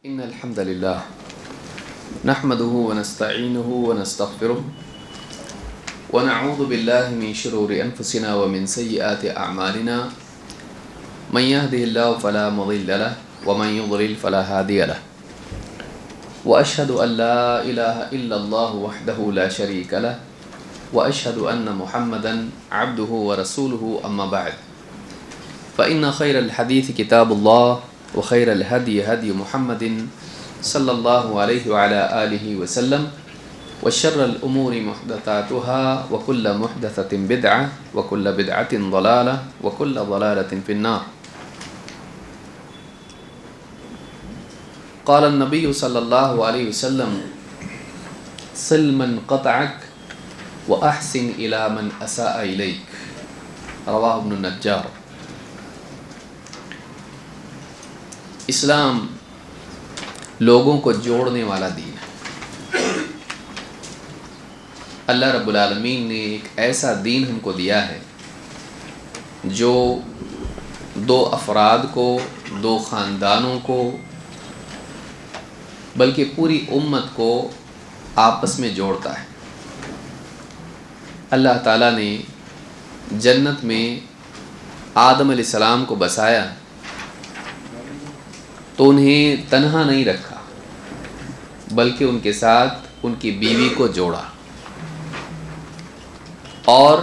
إن الحمد لله نحمده ونستعينه ونستغفره ونعوذ بالله من شرور أنفسنا ومن سيئات أعمالنا من يهده الله فلا مضل له ومن يضلل فلا هادي له وأشهد أن لا إله إلا الله وحده لا شريك له وأشهد أن محمدا عبده ورسوله أما بعد فإن خير الحديث كتاب الله وخير الهدي هدي محمد صلى الله عليه وعلى آله وسلم وشر الأمور محدثاتها وكل محدثة بدعة وكل بدعة ضلالة وكل ضلالة في النار. قال النبي صلى الله عليه وسلم صل من قطعك وأحسن إلى من أساء إليك. رواه ابن النجار. اسلام لوگوں کو جوڑنے والا دین ہے. اللہ رب العالمین نے ایک ایسا دین ہم کو دیا ہے جو دو افراد کو، دو خاندانوں کو، بلکہ پوری امت کو آپس میں جوڑتا ہے. اللہ تعالیٰ نے جنت میں آدم علیہ السلام کو بسایا تو انہیں تنہا نہیں رکھا بلکہ ان کے ساتھ ان کی بیوی کو جوڑا، اور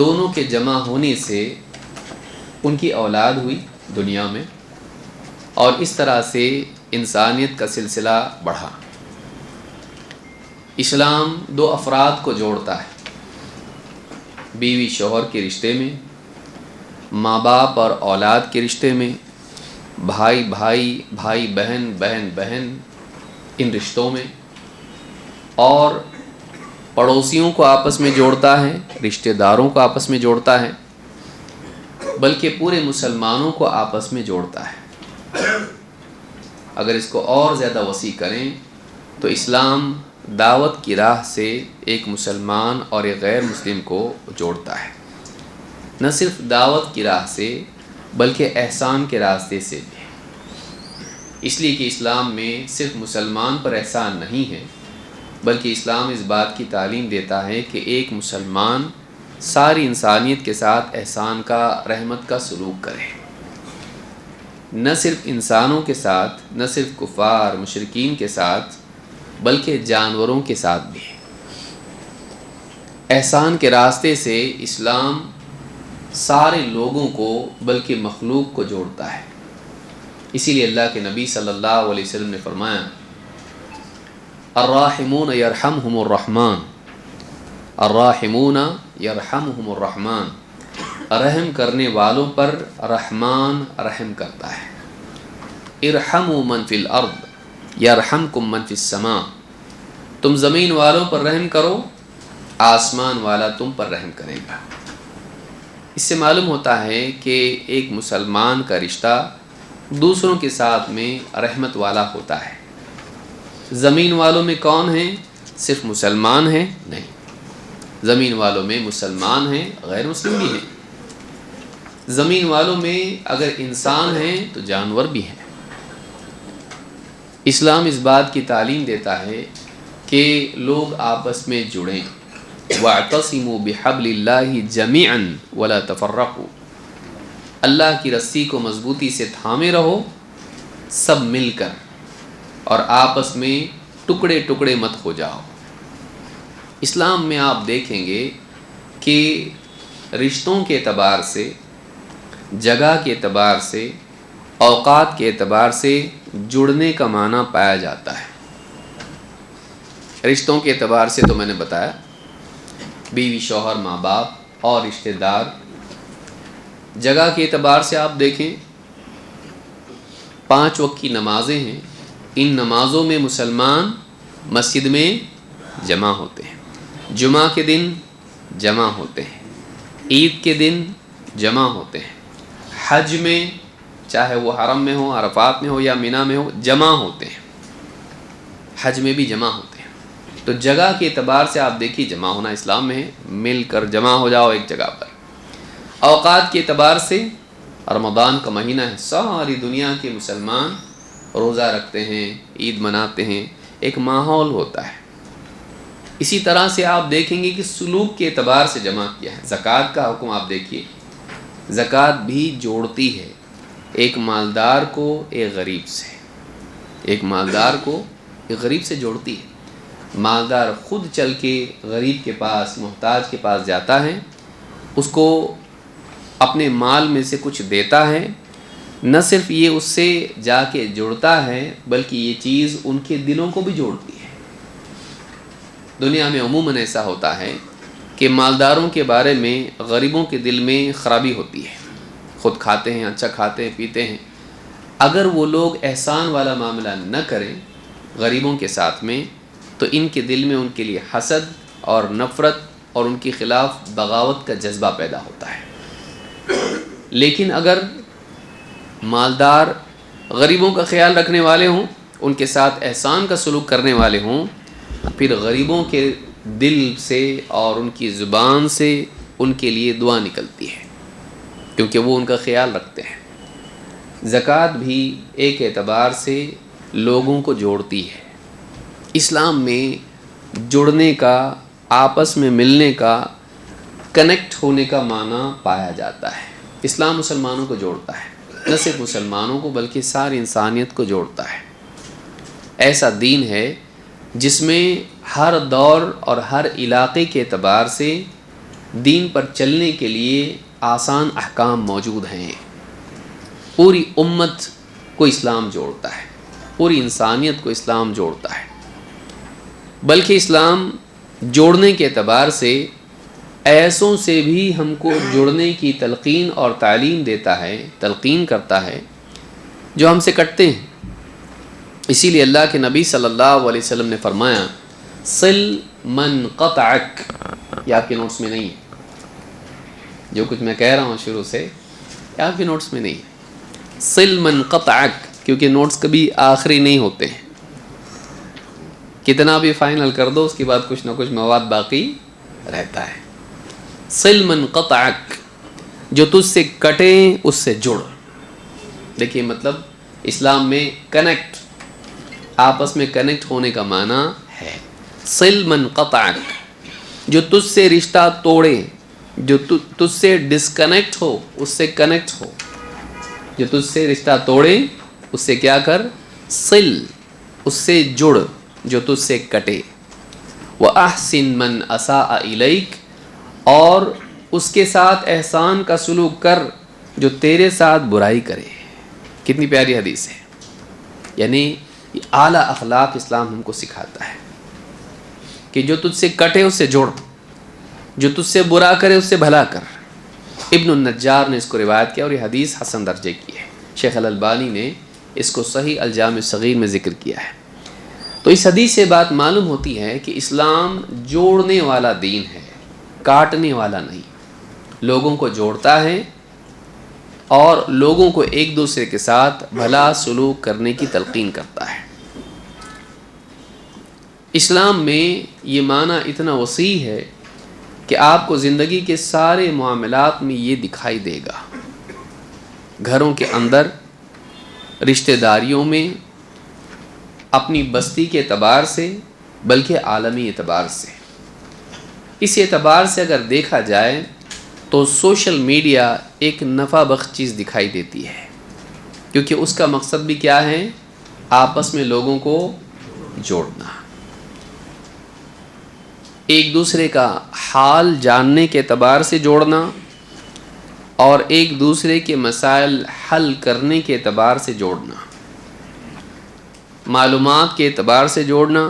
دونوں کے جمع ہونے سے ان کی اولاد ہوئی دنیا میں، اور اس طرح سے انسانیت کا سلسلہ بڑھا. اسلام دو افراد کو جوڑتا ہے، بیوی شوہر کے رشتے میں، ماں باپ اور اولاد کے رشتے میں، بھائی بھائی، بھائی بہن، بہن بہن، ان رشتوں میں، اور پڑوسیوں کو آپس میں جوڑتا ہے، رشتہ داروں کو آپس میں جوڑتا ہے، بلکہ پورے مسلمانوں کو آپس میں جوڑتا ہے. اگر اس کو اور زیادہ وسیع کریں تو اسلام دعوت کی راہ سے ایک مسلمان اور ایک غیر مسلم کو جوڑتا ہے. نہ صرف دعوت کی راہ سے بلکہ احسان کے راستے سے بھی. اس لیے کہ اسلام میں صرف مسلمان پر احسان نہیں ہے، بلکہ اسلام اس بات کی تعلیم دیتا ہے کہ ایک مسلمان ساری انسانیت کے ساتھ احسان کا، رحمت کا سلوک کرے. نہ صرف انسانوں کے ساتھ، نہ صرف کفار مشرکین کے ساتھ، بلکہ جانوروں کے ساتھ بھی. احسان کے راستے سے اسلام سارے لوگوں کو بلکہ مخلوق کو جوڑتا ہے. اسی لیے اللہ کے نبی صلی اللہ علیہ وسلم نے فرمایا الراحمون یرحمہم الرحمن، الراحمون یرحمہم الرحمن، رحم کرنے والوں پر رحمان رحم کرتا ہے. ارحموا من فی الارض یرحمکم من فی السماء، تم زمین والوں پر رحم کرو، آسمان والا تم پر رحم کرے گا. اس سے معلوم ہوتا ہے کہ ایک مسلمان کا رشتہ دوسروں کے ساتھ میں رحمت والا ہوتا ہے. زمین والوں میں کون ہیں؟ صرف مسلمان ہیں؟ نہیں، زمین والوں میں مسلمان ہیں، غیر مسلم بھی ہیں. زمین والوں میں اگر انسان ہیں تو جانور بھی ہیں. اسلام اس بات کی تعلیم دیتا ہے کہ لوگ آپس میں جڑیں. وَاعْتَصِمُوا بِحَبْلِ اللَّهِ جَمِيعًا وَلَا تَفَرَّقُوا، اللہ کی رسی کو مضبوطی سے تھامے رہو سب مل کر، اور آپس میں ٹکڑے ٹکڑے مت ہو جاؤ. اسلام میں آپ دیکھیں گے کہ رشتوں کے اعتبار سے، جگہ کے اعتبار سے، اوقات کے اعتبار سے جڑنے کا معنی پایا جاتا ہے. رشتوں کے اعتبار سے تو میں نے بتایا، بیوی شوہر، ماں باپ اور رشتہ دار. جگہ کے اعتبار سے آپ دیکھیں 5 وقت کی نمازیں ہیں، ان نمازوں میں مسلمان مسجد میں جمع ہوتے ہیں، جمعہ کے دن جمع ہوتے ہیں، عید کے دن جمع ہوتے ہیں، حج میں چاہے وہ حرم میں ہو، عرفات میں ہو یا مینا میں ہو، جمع ہوتے ہیں. حج میں بھی جمع ہوتے ہیں. تو جگہ کے اعتبار سے آپ دیکھیے جمع ہونا اسلام میں ہے، مل کر جمع ہو جاؤ ایک جگہ پر. اوقات کے اعتبار سے رمضان کا مہینہ ہے، ساری دنیا کے مسلمان روزہ رکھتے ہیں، عید مناتے ہیں، ایک ماحول ہوتا ہے۔ اسی طرح سے آپ دیکھیں گے کہ سلوک کے اعتبار سے جمع کیا ہے۔ زکوٰۃ کا حکم آپ دیکھیے، زکوٰۃ بھی جوڑتی ہے ایک مالدار کو ایک غریب سے، ایک مالدار کو ایک غریب سے جوڑتی ہے۔ مالدار خود چل کے غریب کے پاس، محتاج کے پاس جاتا ہے، اس کو اپنے مال میں سے کچھ دیتا ہے، نہ صرف یہ اس سے جا کے جڑتا ہے بلکہ یہ چیز ان کے دلوں کو بھی جوڑتی ہے۔ دنیا میں عموماً ایسا ہوتا ہے کہ مالداروں کے بارے میں غریبوں کے دل میں خرابی ہوتی ہے، خود کھاتے ہیں، اچھا کھاتے ہیں، پیتے ہیں۔ اگر وہ لوگ احسان والا معاملہ نہ کریں غریبوں کے ساتھ میں تو ان کے دل میں ان کے لیے حسد اور نفرت اور ان کے خلاف بغاوت کا جذبہ پیدا ہوتا ہے۔ لیکن اگر مالدار غریبوں کا خیال رکھنے والے ہوں، ان کے ساتھ احسان کا سلوک کرنے والے ہوں، پھر غریبوں کے دل سے اور ان کی زبان سے ان کے لیے دعا نکلتی ہے، کیونکہ وہ ان کا خیال رکھتے ہیں۔ زکوٰۃ بھی ایک اعتبار سے لوگوں کو جوڑتی ہے۔ اسلام میں جڑنے کا، آپس میں ملنے کا، کنیکٹ ہونے کا معنی پایا جاتا ہے۔ اسلام مسلمانوں کو جوڑتا ہے، نہ صرف مسلمانوں کو بلکہ ساری انسانیت کو جوڑتا ہے۔ ایسا دین ہے جس میں ہر دور اور ہر علاقے کے اعتبار سے دین پر چلنے کے لیے آسان احکام موجود ہیں۔ پوری امت کو اسلام جوڑتا ہے، پوری انسانیت کو اسلام جوڑتا ہے۔ بلکہ اسلام جوڑنے کے اعتبار سے ایسوں سے بھی ہم کو جڑنے کی تلقین اور تعلیم دیتا ہے، تلقین کرتا ہے جو ہم سے کٹتے ہیں۔ اسی لیے اللہ کے نبی صلی اللہ علیہ وسلم نے فرمایا صل من قطعک، یہ آپ کے نوٹس میں نہیں ہے، جو کچھ میں کہہ رہا ہوں شروع سے یہ آپ کے نوٹس میں نہیں ہے۔ صل من قطعک، کیونکہ نوٹس کبھی آخری نہیں ہوتے ہیں، کتنا بھی فائنل کر دو اس کے بعد کچھ نہ کچھ مواد باقی رہتا ہے۔ صل من قطعک، جو تجھ سے کٹے اس سے جڑ۔ دیکھیے مطلب اسلام میں کنیکٹ، آپس میں کنیکٹ ہونے کا معنی ہے صل من قطعک، جو تجھ سے رشتہ توڑے، جو تجھ سے ڈسکنیکٹ ہو اس سے کنیکٹ ہو، جو تجھ سے رشتہ توڑے اس سے کیا کر، صل، اس سے جڑ جو تجھ سے کٹے۔ وَأَحْسِن مَنْ أَسَاءَ إِلَيْكَ، اور اس کے ساتھ احسان کا سلوک کر جو تیرے ساتھ برائی کرے۔ کتنی پیاری حدیث ہے، یعنی یہ اعلیٰ اخلاق اسلام ہم کو سکھاتا ہے کہ جو تجھ سے کٹے اس سے جوڑ، جو تجھ سے برا کرے اس سے بھلا کر۔ ابن النجار نے اس کو روایت کیا اور یہ حدیث حسن درجے کی ہے۔ شیخ الالبانی نے اس کو صحیح الجامع الصغیر میں ذکر کیا ہے۔ تو اس حدیث سے بات معلوم ہوتی ہے کہ اسلام جوڑنے والا دین ہے، کاٹنے والا نہیں۔ لوگوں کو جوڑتا ہے اور لوگوں کو ایک دوسرے کے ساتھ بھلا سلوک کرنے کی تلقین کرتا ہے۔ اسلام میں یہ معنی اتنا وسیع ہے کہ آپ کو زندگی کے سارے معاملات میں یہ دکھائی دے گا، گھروں کے اندر، رشتہ داریوں میں، اپنی بستی کے اعتبار سے، بلکہ عالمی اعتبار سے۔ اس اعتبار سے اگر دیکھا جائے تو سوشل میڈیا ایک نفع بخش چیز دکھائی دیتی ہے، کیونکہ اس کا مقصد بھی کیا ہے، آپس میں لوگوں کو جوڑنا، ایک دوسرے کا حال جاننے کے اعتبار سے جوڑنا اور ایک دوسرے کے مسائل حل کرنے کے اعتبار سے جوڑنا، معلومات کے اعتبار سے جوڑنا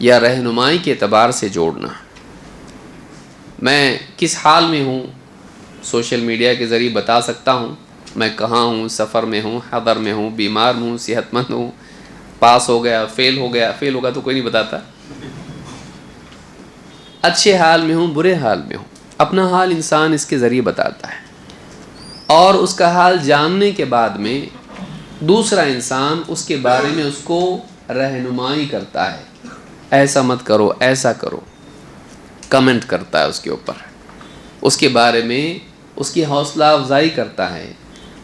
یا رہنمائی کے اعتبار سے جوڑنا۔ میں کس حال میں ہوں سوشل میڈیا کے ذریعے بتا سکتا ہوں، میں کہاں ہوں، سفر میں ہوں، حضر میں ہوں، بیمار ہوں، صحت مند ہوں، پاس ہو گیا، فیل ہو گیا، فیل ہوگا تو کوئی نہیں بتاتا، اچھے حال میں ہوں، برے حال میں ہوں، اپنا حال انسان اس کے ذریعے بتاتا ہے، اور اس کا حال جاننے کے بعد میں دوسرا انسان اس کے بارے میں اس کو رہنمائی کرتا ہے، ایسا مت کرو، ایسا کرو، کمنٹ کرتا ہے اس کے اوپر، اس کے بارے میں اس کی حوصلہ افزائی کرتا ہے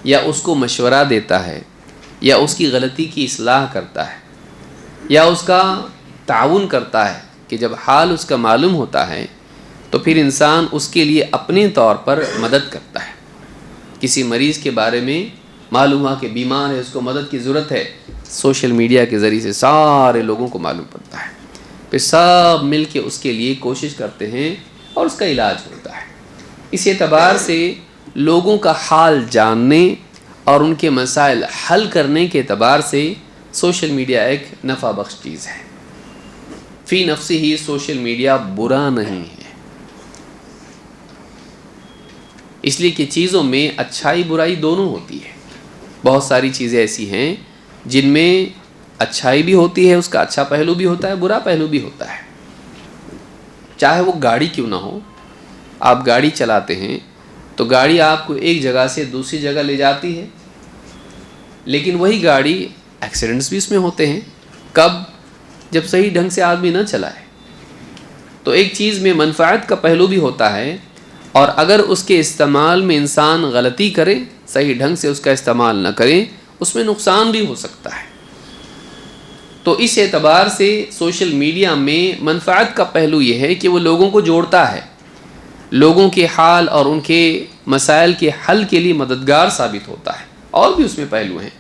یا اس کو مشورہ دیتا ہے یا اس کی غلطی کی اصلاح کرتا ہے یا اس کا تعاون کرتا ہے کہ جب حال اس کا معلوم ہوتا ہے تو پھر انسان اس کے لیے اپنے طور پر مدد کرتا ہے. کسی مریض کے بارے میں معلوم ہوا کہ بیمار ہے، اس کو مدد کی ضرورت ہے، سوشل میڈیا کے ذریعے سے سارے لوگوں کو معلوم پڑتا ہے، پھر سب مل کے اس کے لیے کوشش کرتے ہیں اور اس کا علاج ہوتا ہے. اس اعتبار سے لوگوں کا حال جاننے اور ان کے مسائل حل کرنے کے اعتبار سے سوشل میڈیا ایک نفع بخش چیز ہے. فی نفسی ہی سوشل میڈیا برا نہیں ہے، اس لیے کہ چیزوں میں اچھائی برائی دونوں ہوتی ہے. بہت ساری چیزیں ایسی ہیں جن میں اچھائی بھی ہوتی ہے، اس کا اچھا پہلو بھی ہوتا ہے، برا پہلو بھی ہوتا ہے. چاہے وہ گاڑی کیوں نہ ہو، آپ گاڑی چلاتے ہیں تو گاڑی آپ کو ایک جگہ سے دوسری جگہ لے جاتی ہے، لیکن وہی گاڑی ایکسیڈنٹس بھی اس میں ہوتے ہیں. کب؟ جب صحیح ڈھنگ سے آدمی نہ چلائے. تو ایک چیز میں منفعت کا پہلو بھی ہوتا ہے، اور اگر اس کے استعمال میں انسان غلطی کرے، صحیح ڈھنگ سے اس کا استعمال نہ کرے، اس میں نقصان بھی ہو سکتا ہے. تو اس اعتبار سے سوشل میڈیا میں منفعت کا پہلو یہ ہے کہ وہ لوگوں کو جوڑتا ہے، لوگوں کے حال اور ان کے مسائل کے حل کے لیے مددگار ثابت ہوتا ہے. اور بھی اس میں پہلو ہیں.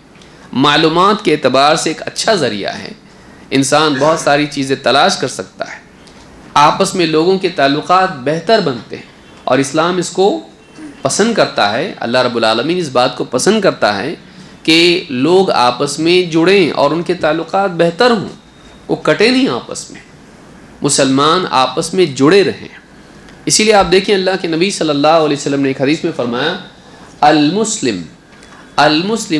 معلومات کے اعتبار سے ایک اچھا ذریعہ ہے، انسان بہت ساری چیزیں تلاش کر سکتا ہے، آپس میں لوگوں کے تعلقات بہتر بنتے ہیں، اور اسلام اس کو پسند کرتا ہے. اللہ رب العالمین اس بات کو پسند کرتا ہے کہ لوگ آپس میں جڑیں اور ان کے تعلقات بہتر ہوں، وہ کٹے نہیں آپس میں، مسلمان آپس میں جڑے رہیں. اسی لیے آپ دیکھیں اللہ کے نبی صلی اللہ علیہ وسلم نے ایک حدیث میں فرمایا، المسلم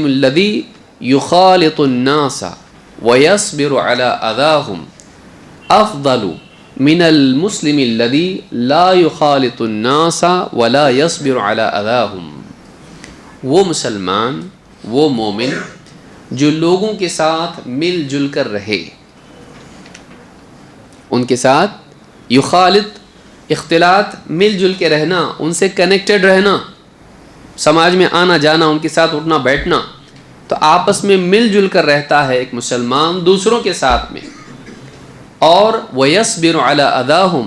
الذي يخالط الناس ويصبر على اذاهم افضل من المسلم الذي لا يخالط الناس ولا يصبر على اذاهم. وہ مسلمان، وہ مومن جو لوگوں کے ساتھ مل جل کر رہے، ان کے ساتھ یخالط، اختلاط، مل جل کے رہنا، ان سے کنیکٹڈ رہنا، سماج میں آنا جانا، ان کے ساتھ اٹھنا بیٹھنا، تو آپس میں مل جل کر رہتا ہے ایک مسلمان دوسروں کے ساتھ میں. اور وَيَصْبِرُ عَلَىٰ أَذَاهُمْ،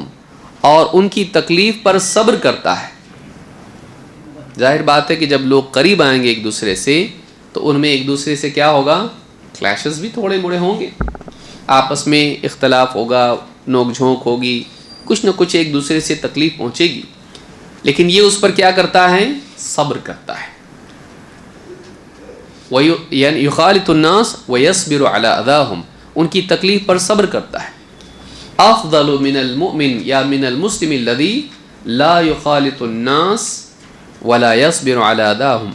اور ان کی تکلیف پر صبر کرتا ہے. ظاہر بات ہے کہ جب لوگ قریب آئیں گے ایک دوسرے سے تو ان میں ایک دوسرے سے کیا ہوگا؟ کلیشز بھی تھوڑے موڑے ہوں گے، آپس میں اختلاف ہوگا، نوک جھونک ہوگی، کچھ نہ کچھ ایک دوسرے سے تکلیف پہنچے گی، لیکن یہ اس پر کیا کرتا ہے؟ صبر کرتا ہے. یعنی یخالط الناس ویصبر علی اذاہم، ان کی تکلیف پر صبر کرتا ہے. افضل من المؤمن یا من المسلم الذی لا یخالط الناس ولا یصبر علی اذاہم،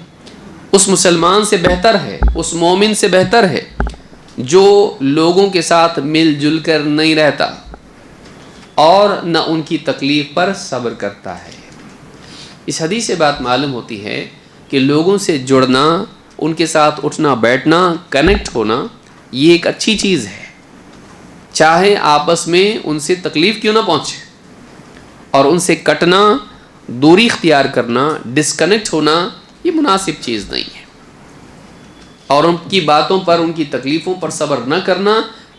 اس مسلمان سے بہتر ہے، اس مومن سے بہتر ہے جو لوگوں کے ساتھ مل جل کر نہیں رہتا اور نہ ان کی تکلیف پر صبر کرتا ہے. اس حدیث سے بات معلوم ہوتی ہے کہ لوگوں سے جڑنا، ان کے ساتھ اٹھنا بیٹھنا، کنیکٹ ہونا، یہ ایک اچھی چیز ہے، چاہے آپس میں ان سے تکلیف کیوں نہ پہنچے. اور ان سے کٹنا، دوری اختیار کرنا، ڈسکنیکٹ ہونا، یہ مناسب چیز نہیں ہے. اور ان کی باتوں پر، ان کی تکلیفوں پر صبر نہ کرنا،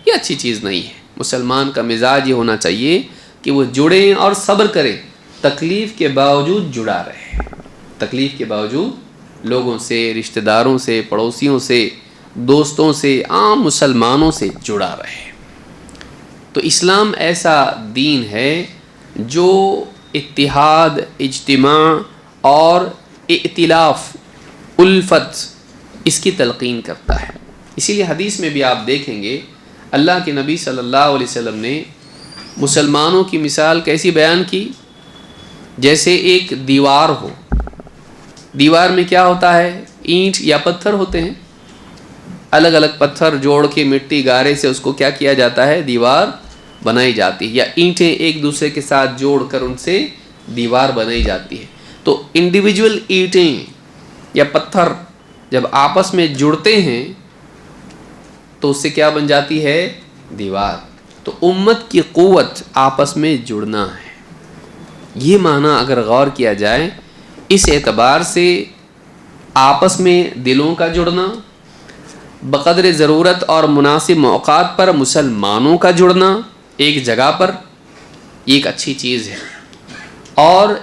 یہ اچھی چیز نہیں ہے. مسلمان کا مزاج یہ ہونا چاہیے کہ وہ جڑیں اور صبر کریں، تکلیف کے باوجود جڑا رہے، تکلیف کے باوجود لوگوں سے، رشتہ داروں سے، پڑوسیوں سے، دوستوں سے، عام مسلمانوں سے جڑا رہے. تو اسلام ایسا دین ہے جو اتحاد، اجتماع اور ائتلاف، الفت، اس کی تلقین کرتا ہے. اسی لیے حدیث میں بھی آپ دیکھیں گے اللہ کے نبی صلی اللہ علیہ وسلم نے مسلمانوں کی مثال کیسی بیان کی؟ جیسے ایک دیوار ہو، دیوار میں کیا ہوتا ہے؟ اینٹ یا پتھر ہوتے ہیں، الگ الگ پتھر جوڑ کے مٹی گارے سے اس کو کیا کیا جاتا ہے؟ دیوار بنائی جاتی ہے، یا اینٹیں ایک دوسرے کے ساتھ جوڑ کر ان سے دیوار بنائی جاتی ہے. تو انڈیویجول اینٹیں یا پتھر جب آپس میں جڑتے ہیں تو اس سے کیا بن جاتی ہے؟ دیوار. تو امت کی قوت آپس میں جڑنا ہے. یہ معنی اگر غور کیا جائے، اس اعتبار سے آپس میں دلوں کا جڑنا، بقدر ضرورت اور مناسب موقعات پر مسلمانوں کا جڑنا ایک جگہ پر، یہ ایک اچھی چیز ہے، اور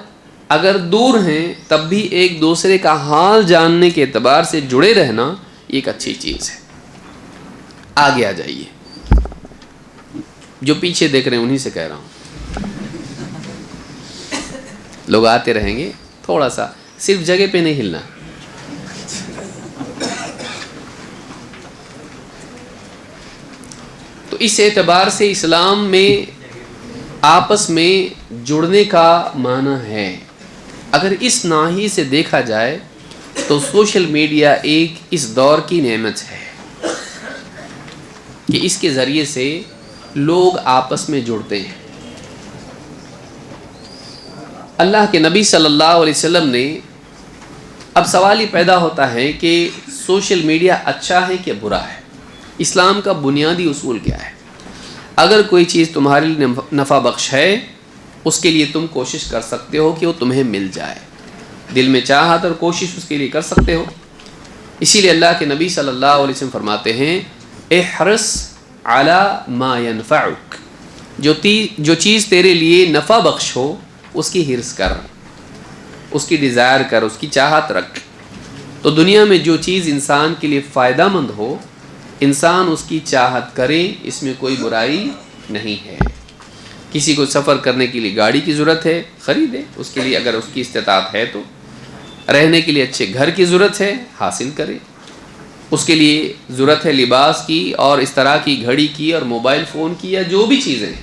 اگر دور ہیں تب بھی ایک دوسرے کا حال جاننے کے اعتبار سے جڑے رہنا یہ ایک اچھی چیز ہے۔ آگے آ جائیے، جو پیچھے دیکھ رہے ہیں انہی سے کہہ رہا ہوں، لوگ آتے رہیں گے، تھوڑا سا صرف جگہ پہ نہیں ہلنا۔ تو اس اعتبار سے اسلام میں آپس میں جڑنے کا معنی ہے۔ اگر اس ناحیے سے دیکھا جائے تو سوشل میڈیا ایک اس دور کی نعمت ہے کہ اس کے ذریعے سے لوگ آپس میں جڑتے ہیں۔ اللہ کے نبی صلی اللہ علیہ وسلم نے، اب سوال یہ پیدا ہوتا ہے کہ سوشل میڈیا اچھا ہے کہ برا ہے؟ اسلام کا بنیادی اصول کیا ہے؟ اگر کوئی چیز تمہارے لیے نفع بخش ہے، اس کے لیے تم کوشش کر سکتے ہو کہ وہ تمہیں مل جائے، دل میں چاہت اور کوشش اس کے لیے کر سکتے ہو۔ اسی لیے اللہ کے نبی صلی اللہ علیہ وسلم فرماتے ہیں احرص علی ما ینفعک، جو چیز تیرے لیے نفع بخش ہو اس کی حرص کر، اس کی ڈیزائر کر، اس کی چاہت رکھ۔ تو دنیا میں جو چیز انسان کے لیے فائدہ مند ہو انسان اس کی چاہت کرے، اس میں کوئی برائی نہیں ہے۔ کسی کو سفر کرنے کے لیے گاڑی کی ضرورت ہے، خریدے اس کے لیے اگر اس کی استطاعت ہے تو، رہنے کے لیے اچھے گھر کی ضرورت ہے حاصل کرے، اس کے لیے ضرورت ہے لباس کی اور اس طرح کی گھڑی کی اور موبائل فون کی یا جو بھی چیزیں ہیں،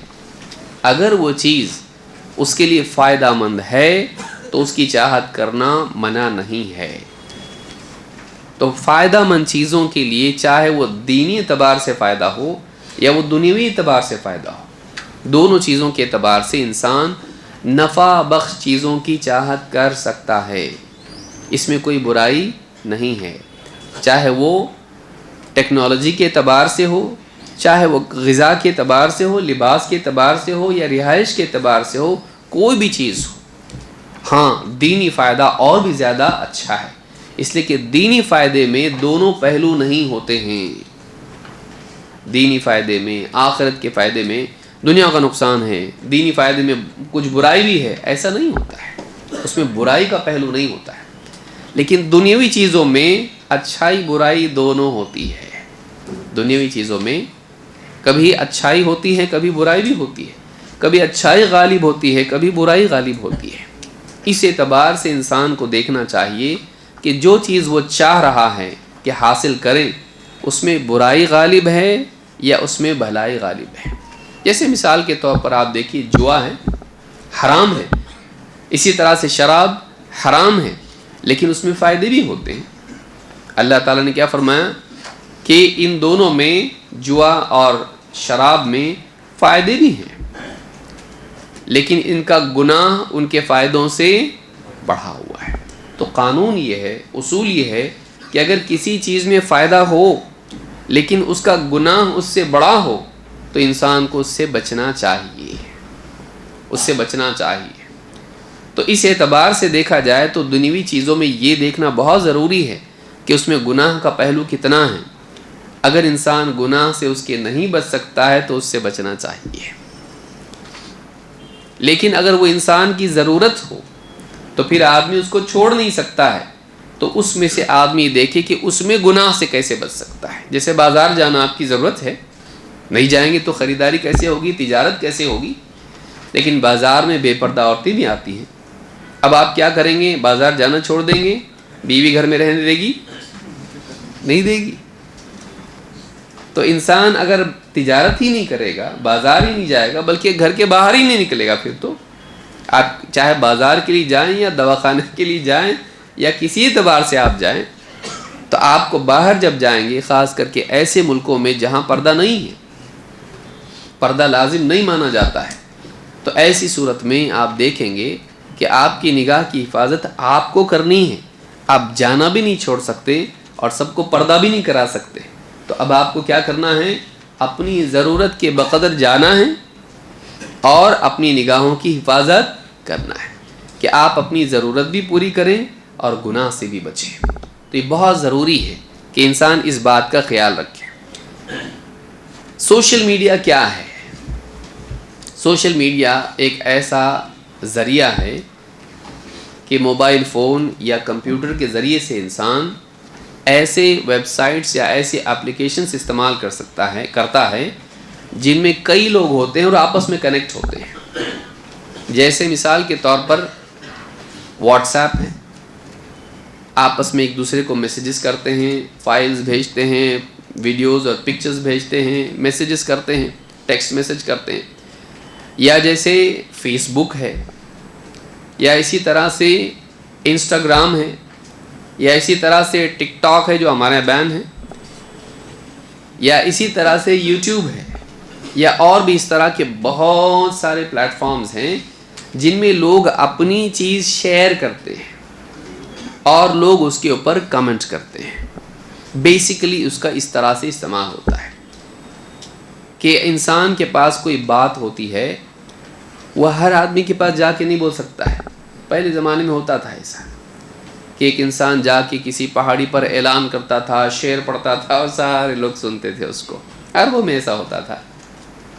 اگر وہ چیز اس کے لیے فائدہ مند ہے تو اس کی چاہت کرنا منع نہیں ہے۔ تو فائدہ مند چیزوں کے لیے چاہے وہ دینی اعتبار سے فائدہ ہو یا وہ دنیوی اعتبار سے فائدہ ہو، دونوں چیزوں کے اعتبار سے انسان نفع بخش چیزوں کی چاہت کر سکتا ہے، اس میں کوئی برائی نہیں ہے، چاہے وہ ٹیکنالوجی کے اعتبار سے ہو، چاہے وہ غذا کے اعتبار سے ہو، لباس کے اعتبار سے ہو یا رہائش کے اعتبار سے ہو، کوئی بھی چیز ہو۔ ہاں دینی فائدہ اور بھی زیادہ اچھا ہے، اس لیے کہ دینی فائدے میں دونوں پہلو نہیں ہوتے ہیں۔ دینی فائدے میں، آخرت کے فائدے میں دنیا کا نقصان ہے، دینی فائدے میں کچھ برائی بھی ہے، ایسا نہیں ہوتا ہے، اس میں برائی کا پہلو نہیں ہوتا ہے۔ لیکن دنیاوی چیزوں میں اچھائی برائی دونوں ہوتی ہے، دنیاوی چیزوں میں کبھی اچھائی ہوتی ہے کبھی برائی بھی ہوتی ہے، کبھی اچھائی غالب ہوتی ہے کبھی برائی غالب ہوتی ہے۔ اس اعتبار سے انسان کو دیکھنا چاہیے کہ جو چیز وہ چاہ رہا ہے کہ حاصل کریں اس میں برائی غالب ہے یا اس میں بھلائی غالب ہے۔ جیسے مثال کے طور پر آپ دیکھیے جوا ہے، حرام ہے، اسی طرح سے شراب حرام ہے لیکن اس میں فائدے بھی ہوتے ہیں۔ اللہ تعالیٰ نے کیا فرمایا کہ ان دونوں میں، جوا اور شراب میں فائدے بھی ہیں لیکن ان کا گناہ ان کے فائدوں سے بڑھا ہوا ہے۔ تو قانون یہ ہے، اصول یہ ہے کہ اگر کسی چیز میں فائدہ ہو لیکن اس کا گناہ اس سے بڑا ہو تو انسان کو اس سے بچنا چاہیے، اس سے بچنا چاہیے۔ تو اس اعتبار سے دیکھا جائے تو دنیوی چیزوں میں یہ دیکھنا بہت ضروری ہے کہ اس میں گناہ کا پہلو کتنا ہے۔ اگر انسان گناہ سے اس کے نہیں بچ سکتا ہے تو اس سے بچنا چاہیے، لیکن اگر وہ انسان کی ضرورت ہو تو پھر آدمی اس کو چھوڑ نہیں سکتا ہے، تو اس میں سے آدمی دیکھے کہ اس میں گناہ سے کیسے بچ سکتا ہے۔ جیسے بازار جانا آپ کی ضرورت ہے، نہیں جائیں گے تو خریداری کیسے ہوگی، تجارت کیسے ہوگی، لیکن بازار میں بے پردہ عورتیں بھی آتی ہیں۔ اب آپ کیا کریں گے؟ بازار جانا چھوڑ دیں گے؟ بیوی گھر میں رہنے دے گی؟ نہیں دے گی۔ تو انسان اگر تجارت ہی نہیں کرے گا، بازار ہی نہیں جائے گا، بلکہ گھر کے باہر ہی نہیں نکلے گا، پھر تو آپ چاہے بازار کے لیے جائیں یا دواخانے کے لیے جائیں یا کسی اعتبار سے آپ جائیں، تو آپ کو باہر جب جائیں گے، خاص کر کے ایسے ملکوں میں جہاں پردہ نہیں ہے، پردہ لازم نہیں مانا جاتا ہے، تو ایسی صورت میں آپ دیکھیں گے کہ آپ کی نگاہ کی حفاظت آپ کو کرنی ہے۔ آپ جانا بھی نہیں چھوڑ سکتے اور سب کو پردہ بھی نہیں کرا سکتے، تو اب آپ کو کیا کرنا ہے؟ اپنی ضرورت کے بقدر جانا ہے اور اپنی نگاہوں کی حفاظت کرنا ہے کہ آپ اپنی ضرورت بھی پوری کریں اور گناہ سے بھی بچیں۔ تو یہ بہت ضروری ہے کہ کہ انسان اس بات کا خیال رکھے۔ سوشل میڈیا کیا ہے؟ سوشل میڈیا ایک ایسا ذریعہ ہے کہ موبائل فون یا کمپیوٹر کے ذریعے سے انسان ایسے ویب سائٹس یا ایسے اپلیکیشنز استعمال کرتا ہے جن میں کئی لوگ ہوتے ہیں اور آپس میں کنیکٹ ہوتے ہیں۔ جیسے مثال کے طور پر واٹس ایپ ہے، آپس میں ایک دوسرے کو میسیجز کرتے ہیں، فائلز بھیجتے ہیں، ویڈیوز اور پکچرز بھیجتے ہیں، میسیجز کرتے ہیں، ٹیکسٹ میسیج کرتے ہیں۔ یا جیسے فیس بک ہے، یا اسی طرح سے انسٹاگرام ہے، یا اسی طرح سے ٹک ٹاک ہے جو ہمارے یہاں بین ہے، یا اسی طرح سے یوٹیوب ہے، یا اور بھی اس طرح کے بہت سارے پلیٹ فارمز ہیں جن میں لوگ اپنی چیز شیئر کرتے ہیں اور لوگ اس کے اوپر کمنٹ کرتے ہیں۔ بیسیکلی اس کا اس طرح سے استعمال ہوتا ہے کہ انسان کے پاس کوئی بات ہوتی ہے، وہ ہر آدمی کے پاس جا کے نہیں بول سکتا ہے۔ پہلے زمانے میں ہوتا تھا ایسا کہ ایک انسان جا کے کسی پہاڑی پر اعلان کرتا تھا، شعر پڑھتا تھا اور سارے لوگ سنتے تھے اس کو۔ عربوں میں ایسا ہوتا تھا۔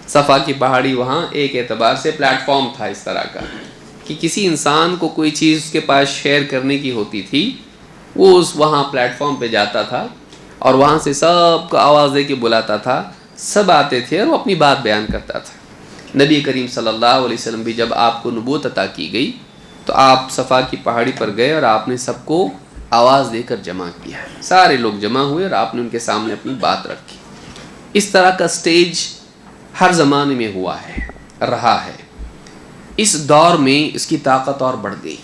صفا کی پہاڑی وہاں ایک اعتبار سے پلیٹ فارم تھا اس طرح کا کہ کسی انسان کو کوئی چیز اس کے پاس شیئر کرنے کی ہوتی تھی، وہ اس وہاں پلیٹ فارم پہ جاتا تھا اور وہاں سے سب کو آواز دے کے بلاتا تھا، سب آتے تھے اور وہ اپنی بات بیان کرتا تھا۔ نبی کریم صلی اللہ علیہ وسلم بھی جب آپ کو نبوت عطا کی گئی تو آپ صفا کی پہاڑی پر گئے اور آپ نے سب کو آواز دے کر جمع کیا، سارے لوگ جمع ہوئے اور آپ نے ان کے سامنے اپنی بات رکھی۔ اس طرح کا سٹیج ہر زمانے میں ہوا ہے، رہا ہے۔ اس دور میں اس کی طاقت اور بڑھ گئی،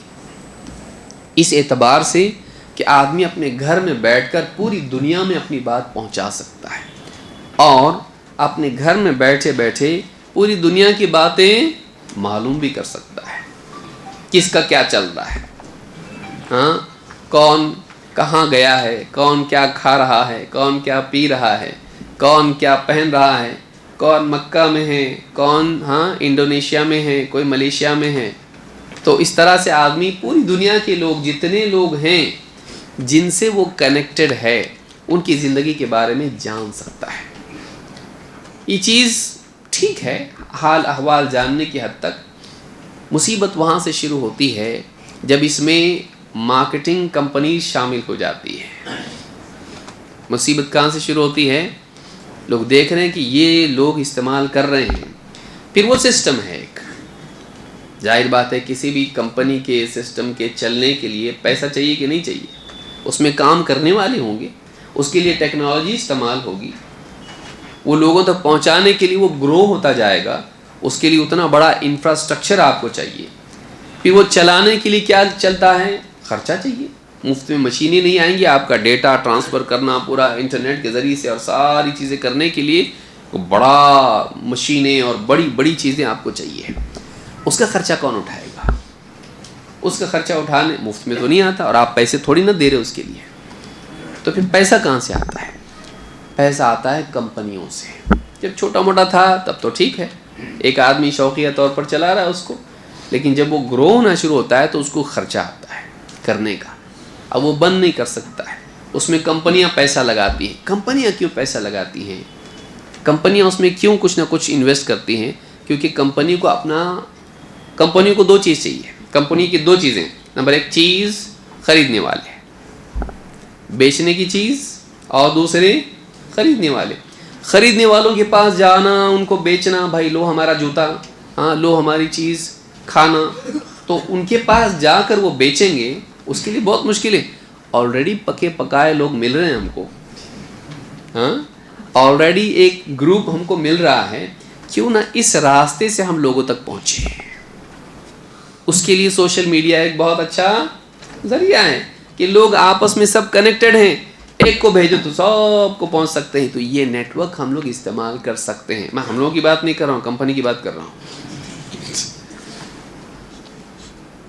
اس اعتبار سے کہ آدمی اپنے گھر میں بیٹھ کر پوری دنیا میں اپنی بات پہنچا سکتا ہے اور اپنے گھر میں بیٹھے بیٹھے پوری دنیا کی باتیں معلوم بھی کر سکتا ہے، کس کا کیا چل رہا ہے، ہاں کون کہاں گیا ہے، کون کیا کھا رہا ہے، کون کیا پی رہا ہے، کون کیا پہن رہا ہے، کون مکہ میں ہے، کون انڈونیشیا میں ہے، کوئی ملیشیا میں ہے۔ تو اس طرح سے آدمی پوری دنیا کے لوگ، جتنے لوگ ہیں جن سے وہ کنیکٹڈ ہے، ان کی زندگی کے بارے میں جان سکتا ہے۔ یہ چیز ٹھیک ہے حال احوال جاننے کی حد تک، مصیبت وہاں سے شروع ہوتی ہے جب اس میں مارکیٹنگ کمپنی شامل ہو جاتی ہے۔ مصیبت کہاں سے شروع ہوتی ہے؟ لوگ دیکھ رہے ہیں کہ یہ لوگ استعمال کر رہے ہیں، پھر وہ سسٹم ہے ایک، ظاہر بات ہے کسی بھی کمپنی کے سسٹم کے چلنے کے لیے پیسہ چاہیے کہ نہیں چاہیے، اس میں کام کرنے والے ہوں گے، اس کے لیے ٹیکنالوجی استعمال ہوگی، وہ لوگوں تک پہنچانے کے لیے وہ گرو ہوتا جائے گا، اس کے لیے اتنا بڑا انفراسٹرکچر آپ کو چاہیے، پھر وہ چلانے کے لیے کیا چلتا ہے؟ خرچہ چاہیے۔ مفت میں مشینیں نہیں آئیں گی، آپ کا ڈیٹا ٹرانسفر کرنا پورا انٹرنیٹ کے ذریعے سے اور ساری چیزیں کرنے کے لیے بڑا مشینیں اور بڑی بڑی چیزیں آپ کو چاہیے۔ اس کا خرچہ کون اٹھائے گا؟ اس کا خرچہ اٹھانے مفت میں تو نہیں آتا، اور آپ پیسے تھوڑی نہ دے رہے اس کے لیے، تو پھر پیسہ کہاں سے آتا ہے؟ پیسہ آتا ہے کمپنیوں سے۔ جب چھوٹا موٹا تھا تب تو ٹھیک ہے، ایک آدمی شوقیہ طور پر چلا رہا ہے اس کو، لیکن جب وہ گرو ہونا شروع ہوتا ہے تو اس کو خرچہ آتا ہے کرنے کا، اب وہ بند نہیں کر سکتا ہے، اس میں کمپنیاں پیسہ لگاتی ہیں۔ کمپنیاں کیوں پیسہ لگاتی ہیں؟ کمپنیاں اس میں کیوں کچھ نہ کچھ انویسٹ کرتی ہیں؟ کیونکہ کمپنی کو دو چیز چاہیے۔ کمپنی کی دو چیزیں، نمبر ایک چیز خریدنے والے، بیچنے کی چیز، اور دوسرے خریدنے والے۔ خریدنے والوں کے پاس جانا، ان کو بیچنا، بھائی لو ہمارا جوتا، ہاں لو ہماری چیز، کھانا، تو ان کے پاس جا کر وہ بیچیں گے، اس کے لیے بہت مشکل ہے۔ آلریڈی پکے پکائے لوگ مل رہے ہیں ہم کو، ہاں آلریڈی ایک گروپ ہم کو مل رہا ہے، کیوں نہ اس راستے سے ہم لوگوں تک پہنچے۔ اس کے لیے سوشل میڈیا ایک بہت اچھا ذریعہ ہے کہ لوگ آپس میں سب کنیکٹڈ ہیں، ایک کو بھیجو تو سب کو پہنچ سکتے ہیں۔ تو یہ نیٹ ورک ہم لوگ استعمال کر سکتے ہیں۔ میں ہم لوگوں کی بات نہیں کر رہا ہوں، کمپنی کی بات کر رہا ہوں۔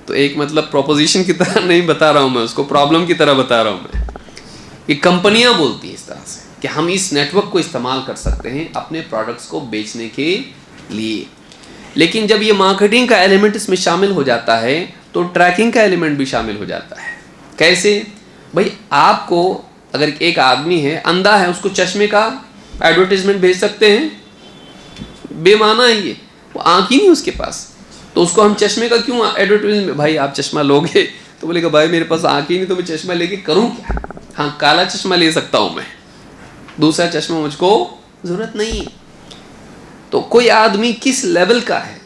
تو ایک مطلب پروپوزیشن کی طرح نہیں بتا رہا ہوں میں، اس کو پرابلم کی طرح بتا رہا ہوں میں، کہ کمپنیاں بولتی ہیں اس طرح سے کہ ہم اس نیٹ ورک کو استعمال کر سکتے ہیں اپنے پروڈکٹس کو بیچنے کے لیے۔ لیکن جب یہ مارکیٹنگ کا ایلیمنٹ اس میں شامل ہو جاتا ہے تو ٹریکنگ کا ایلیمنٹ بھی شامل ہو جاتا ہے۔ کیسے؟ بھائی آپ کو اگر ایک آدمی ہے اندھا ہے, اس کو چشمے کا ایڈورٹیزمنٹ بھیج سکتے ہیں؟ بے معنی ہے یہ, وہ آنکھ ہی نہیں اس کے پاس, تو اس کو ہم چشمے کا کیوں ایڈورٹیزمنٹ, بھائی آپ چشمہ لوگے؟ تو بولے کہ بھائی میرے پاس آنکھ ہی نہیں, تو میں چشمہ لے کے کروں کیا؟ ہاں کالا چشمہ لے سکتا ہوں میں, دوسرا چشمہ مجھ کو ضرورت نہیں. تو کوئی آدمی کس لیول کا ہے,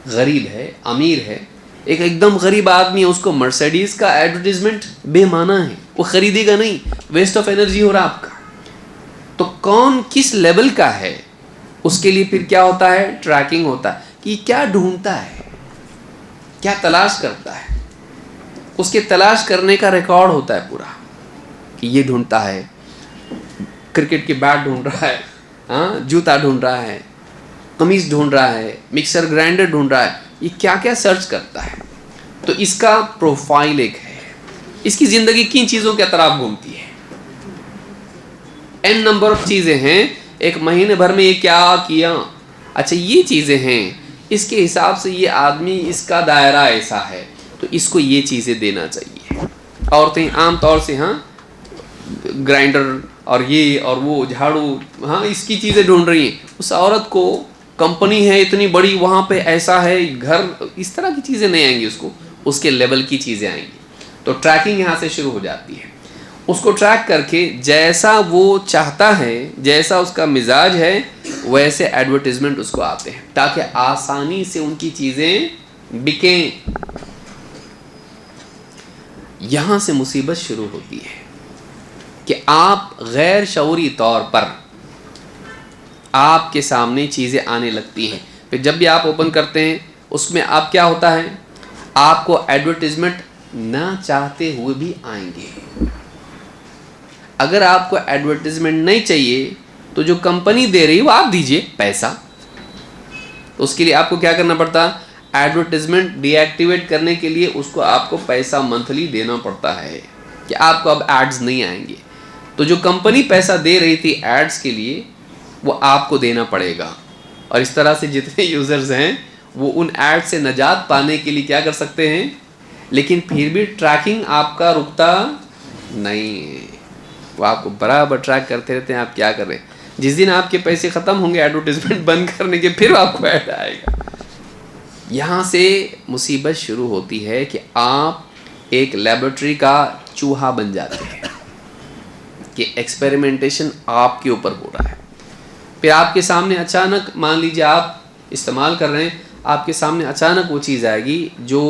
غریب ہے, امیر ہے, ایک دم غریب آدمی ہے, اس کو مرسیڈیز کا ایڈورٹیزمنٹ بے معنی ہے, وہ خریدے گا نہیں, ویسٹ آف انرجی ہو رہا آپ کا. تو کون کس لیول کا ہے, اس کے لیے پھر کیا ہوتا ہے, ٹریکنگ ہوتا ہے کہ کیا ڈھونڈتا ہے, کیا تلاش کرتا ہے, اس کے تلاش کرنے کا ریکارڈ ہوتا ہے پورا, کہ یہ ڈھونڈتا ہے, کرکٹ کی بیٹ ڈھونڈ رہا ہے, ہاں جوتا ڈھونڈ رہا ہے, قمیص ڈھونڈ رہا ہے, مکسر گرائنڈر ڈھونڈ رہا ہے, یہ کیا کیا سرچ کرتا ہے. تو اس کا پروفائل ایک ہے, اس کی زندگی کن چیزوں کے اطراف گھومتی ہے, n نمبر آف چیزیں ہیں, ایک مہینے بھر میں یہ کیا کیا, اچھا یہ چیزیں ہیں, اس کے حساب سے یہ آدمی, اس کا دائرہ ایسا ہے, تو اس کو یہ چیزیں دینا چاہیے. عورتیں عام طور سے ہاں گرائنڈر اور یہ اور وہ جھاڑو, ہاں اس کی چیزیں ڈھونڈ رہی ہیں. اس عورت کو کمپنی ہے اتنی بڑی, وہاں پہ ایسا ہے گھر, اس طرح کی چیزیں نہیں آئیں گی, اس کو اس کے لیول کی چیزیں آئیں گی. تو ٹریکنگ یہاں سے شروع ہو جاتی ہے. اس کو ٹریک کر کے جیسا وہ چاہتا ہے, جیسا اس کا مزاج ہے, ویسے ایڈورٹیزمنٹ اس کو آتے ہیں, تاکہ آسانی سے ان کی چیزیں بکیں. یہاں سے مصیبت شروع ہوتی ہے کہ آپ غیر شعوری طور پر آپ کے سامنے چیزیں آنے لگتی ہیں. پھر جب بھی آپ اوپن کرتے ہیں, اس میں آپ کیا ہوتا ہے, آپ کو ایڈورٹیزمنٹ نہ چاہتے ہوئے بھی آئیں گے. اگر آپ کو ایڈورٹیزمنٹ نہیں چاہیے تو جو کمپنی دے رہی وہ آپ دیجئے پیسہ. تو اس کے لیے آپ کو کیا کرنا پڑتا, ایڈورٹیزمنٹ ڈی ایکٹیویٹ کرنے کے لیے اس کو آپ کو پیسہ منتھلی دینا پڑتا ہے, کہ آپ کو اب ایڈز نہیں آئیں گے. تو جو کمپنی پیسہ دے رہی تھی ایڈز کے لیے, وہ آپ کو دینا پڑے گا. اور اس طرح سے جتنے یوزرز ہیں وہ ان ایڈ سے نجات پانے کے لیے کیا کر سکتے ہیں, لیکن پھر بھی ٹریکنگ آپ کا رکتا نہیں ہے, وہ آپ کو برابر ٹریک کرتے رہتے ہیں آپ کیا کر رہے ہیں. جس دن آپ کے پیسے ختم ہوں گے ایڈورٹیزمنٹ بند کرنے کے, پھر آپ کو ایڈ آئے گا. یہاں سے مصیبت شروع ہوتی ہے کہ آپ ایک لیبارٹری کا چوہا بن جاتے ہیں, کہ ایکسپیریمنٹیشن آپ کے اوپر ہو رہا ہے. پھر آپ کے سامنے اچانک, مان لیجیے آپ استعمال کر رہے ہیں, آپ کے سامنے اچانک وہ چیز آئے گی جو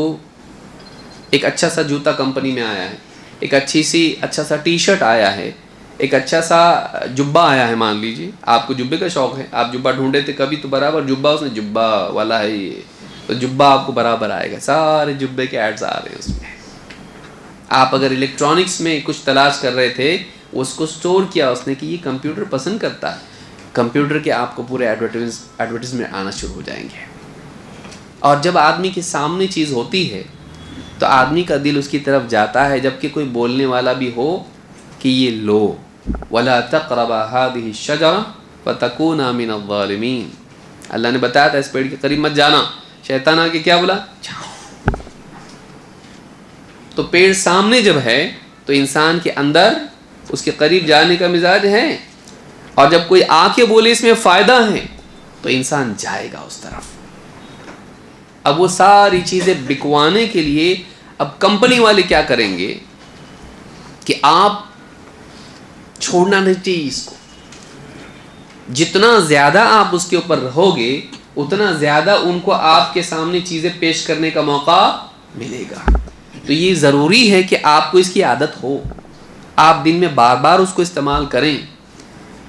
ایک اچھا سا جوتا کمپنی میں آیا ہے, ایک اچھا سا ٹی شرٹ آیا ہے, ایک اچھا سا جبہ آیا ہے. مان لیجیے آپ کو جبے کا شوق ہے, آپ جبہ ڈھونڈے تھے کبھی, تو برابر جبہ, اس نے جبہ والا ہے یہ, تو جبہ آپ کو برابر آئے گا. سارے جبے کے ایڈز آ رہے ہیں اس میں. آپ اگر الیکٹرانکس میں کچھ تلاش کر رہے تھے, اس کو سٹور کیا اس نے کہ یہ کمپیوٹر پسند کرتا ہے, کمپیوٹر کے آپ کو پورے ایڈورٹیزمنٹ آنا شروع ہو جائیں گے. اور جب آدمی کے سامنے چیز ہوتی ہے تو آدمی کا دل اس کی طرف جاتا ہے, جبکہ کوئی بولنے والا بھی ہو کہ یہ لو, وَلَا تَقْرَبَا هَذِهِ الشَّجَرَةَ فَتَكُونَا مِنَ الظَّالِمِينَ. اللہ نے بتایا تھا اس پیڑ کے قریب مت جانا, شیطان آ کے کیا بولا, تو پیڑ سامنے جب ہے تو انسان کے اندر اس کے قریب جانے کا مزاج ہے, اور جب کوئی آ کے بولے اس میں فائدہ ہے تو انسان جائے گا اس طرف. اب وہ ساری چیزیں بکوانے کے لیے اب کمپنی والے کیا کریں گے کہ آپ چھوڑنا نہیں چاہیے اس کو, جتنا زیادہ آپ اس کے اوپر رہو گے اتنا زیادہ ان کو آپ کے سامنے چیزیں پیش کرنے کا موقع ملے گا. تو یہ ضروری ہے کہ آپ کو اس کی عادت ہو, آپ دن میں بار بار اس کو استعمال کریں.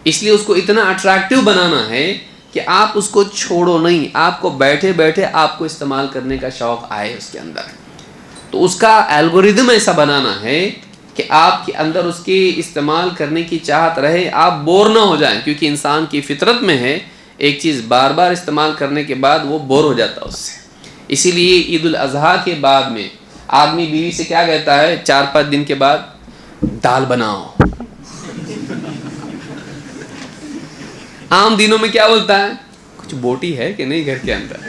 اس لیے اس کو اتنا اٹریکٹیو بنانا ہے کہ آپ اس کو چھوڑو نہیں, آپ کو بیٹھے بیٹھے آپ کو استعمال کرنے کا شوق آئے اس کے اندر. تو اس کا الگوریدم ایسا بنانا ہے کہ آپ کے اندر اس کے استعمال کرنے کی چاہت رہے, آپ بور نہ ہو جائیں, کیونکہ انسان کی فطرت میں ہے ایک چیز بار بار استعمال کرنے کے بعد وہ بور ہو جاتا ہے اس سے. اسی لیے عید الاضحیٰ کے بعد میں آدمی بیوی سے کیا کہتا ہے, 4-5 دن کے بعد دال بناؤ. عام دنوں میں کیا بولتا ہے, کچھ بوٹی ہے کہ نہیں گھر کے اندر.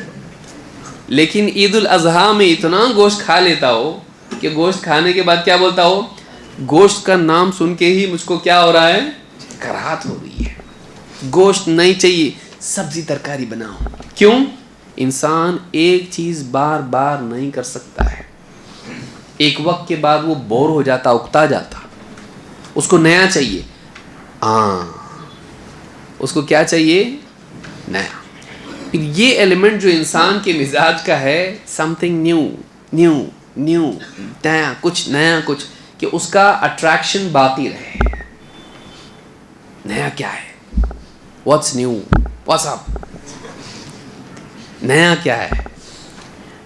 لیکن عید الاضحیٰ میں اتنا گوشت کھا لیتا ہو کہ گوشت کھانے کے بعد کیا بولتا ہو, گوشت کا نام سن کے ہی مجھ کو کیا ہو رہا ہے؟ کراہت ہو رہی ہے. گوشت نہیں چاہیے, سبزی ترکاری بناؤ. کیوں؟ انسان ایک چیز بار بار نہیں کر سکتا ہے. ایک وقت کے بعد وہ بور ہو جاتا, اکتا جاتا, اس کو نیا چاہیے. اس کو کیا چاہیے؟ نیا. یہ ایلیمنٹ جو انسان کے مزاج کا ہے, some thing new new new, نیا کچھ, کہ اس کا اٹریکشن باقی رہے. نیا کیا ہے؟ واٹس نیو, واٹس اپ, نیا کیا ہے؟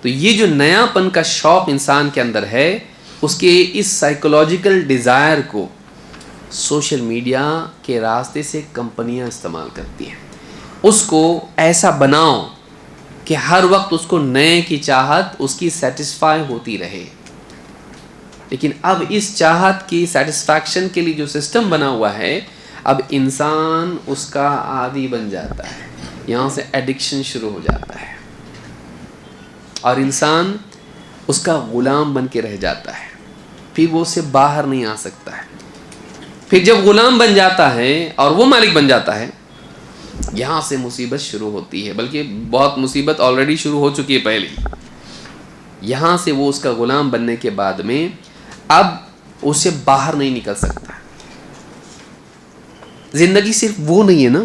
تو یہ جو نیا پن کا شوق انسان کے اندر ہے, اس کے اس سائیکولوجیکل ڈیزائر کو سوشل میڈیا کے راستے سے کمپنیاں استعمال کرتی ہیں. اس کو ایسا بناؤ کہ ہر وقت اس کو نئے کی چاہت اس کی سیٹسفائی ہوتی رہے. لیکن اب اس چاہت کی سیٹسفیکشن کے لیے جو سسٹم بنا ہوا ہے, اب انسان اس کا عادی بن جاتا ہے. یہاں سے ایڈکشن شروع ہو جاتا ہے اور انسان اس کا غلام بن کے رہ جاتا ہے. پھر وہ اس سے باہر نہیں آ سکتا ہے. پھر جب غلام بن جاتا ہے اور وہ مالک بن جاتا ہے, یہاں سے مصیبت شروع ہوتی ہے. بلکہ بہت مصیبت آلریڈی شروع ہو چکی ہے پہلے. یہاں سے وہ اس کا غلام بننے کے بعد میں اب اسے باہر نہیں نکل سکتا. زندگی صرف وہ نہیں ہے نا,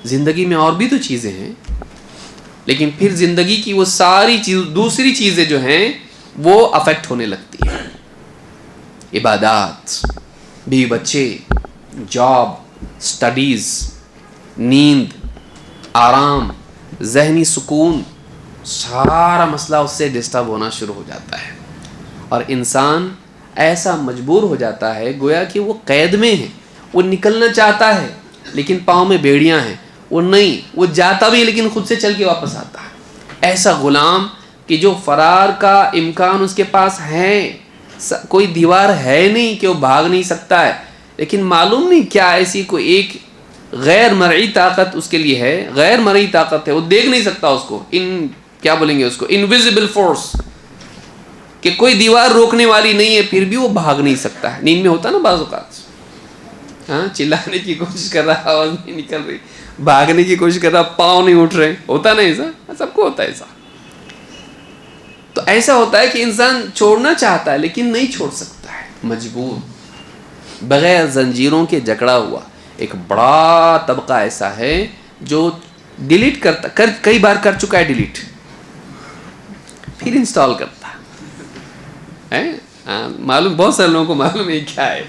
زندگی میں اور بھی تو چیزیں ہیں. لیکن پھر زندگی کی وہ ساری دوسری چیزیں جو ہیں وہ افیکٹ ہونے لگتی ہیں. عبادات, بیوی بچے, جاب, سٹڈیز, نیند, آرام, ذہنی سکون, سارا مسئلہ اس سے ڈسٹرب ہونا شروع ہو جاتا ہے. اور انسان ایسا مجبور ہو جاتا ہے گویا کہ وہ قید میں ہے. وہ نکلنا چاہتا ہے لیکن پاؤں میں بیڑیاں ہیں. وہ نہیں, وہ جاتا بھی لیکن خود سے چل کے واپس آتا ہے. ایسا غلام کہ جو فرار کا امکان اس کے پاس ہے, کوئی دیوار ہے نہیں کہ وہ بھاگ نہیں سکتا ہے, لیکن معلوم نہیں کیا ایسی کوئی ایک غیر مرئی طاقت اس کے لیے ہے. غیر مرئی طاقت ہے, وہ دیکھ نہیں سکتا اس کو. کیا بولیں گے اس کو, انویزیبل فورس, کہ کوئی دیوار روکنے والی نہیں ہے, پھر بھی وہ بھاگ نہیں سکتا ہے. نیند میں ہوتا نا بعض اوقات, چلانے کی کوشش کر رہا, آواز نہیں نکل رہی, بھاگنے کی کوشش کر رہا, پاؤں نہیں اٹھ رہے, ہوتا نا ایسا, سب کو ہوتا ہے ایسا. تو ایسا ہوتا ہے کہ انسان چھوڑنا چاہتا ہے لیکن نہیں چھوڑ سکتا ہے, مجبور, بغیر زنجیروں کے جکڑا ہوا. ایک بڑا طبقہ ایسا ہے جو ڈیلیٹ کرتا, کئی بار کر چکا ہے ڈیلیٹ, پھر انسٹال کرتا ہے. معلوم, بہت سارے لوگوں کو معلوم ہے کیا ہے.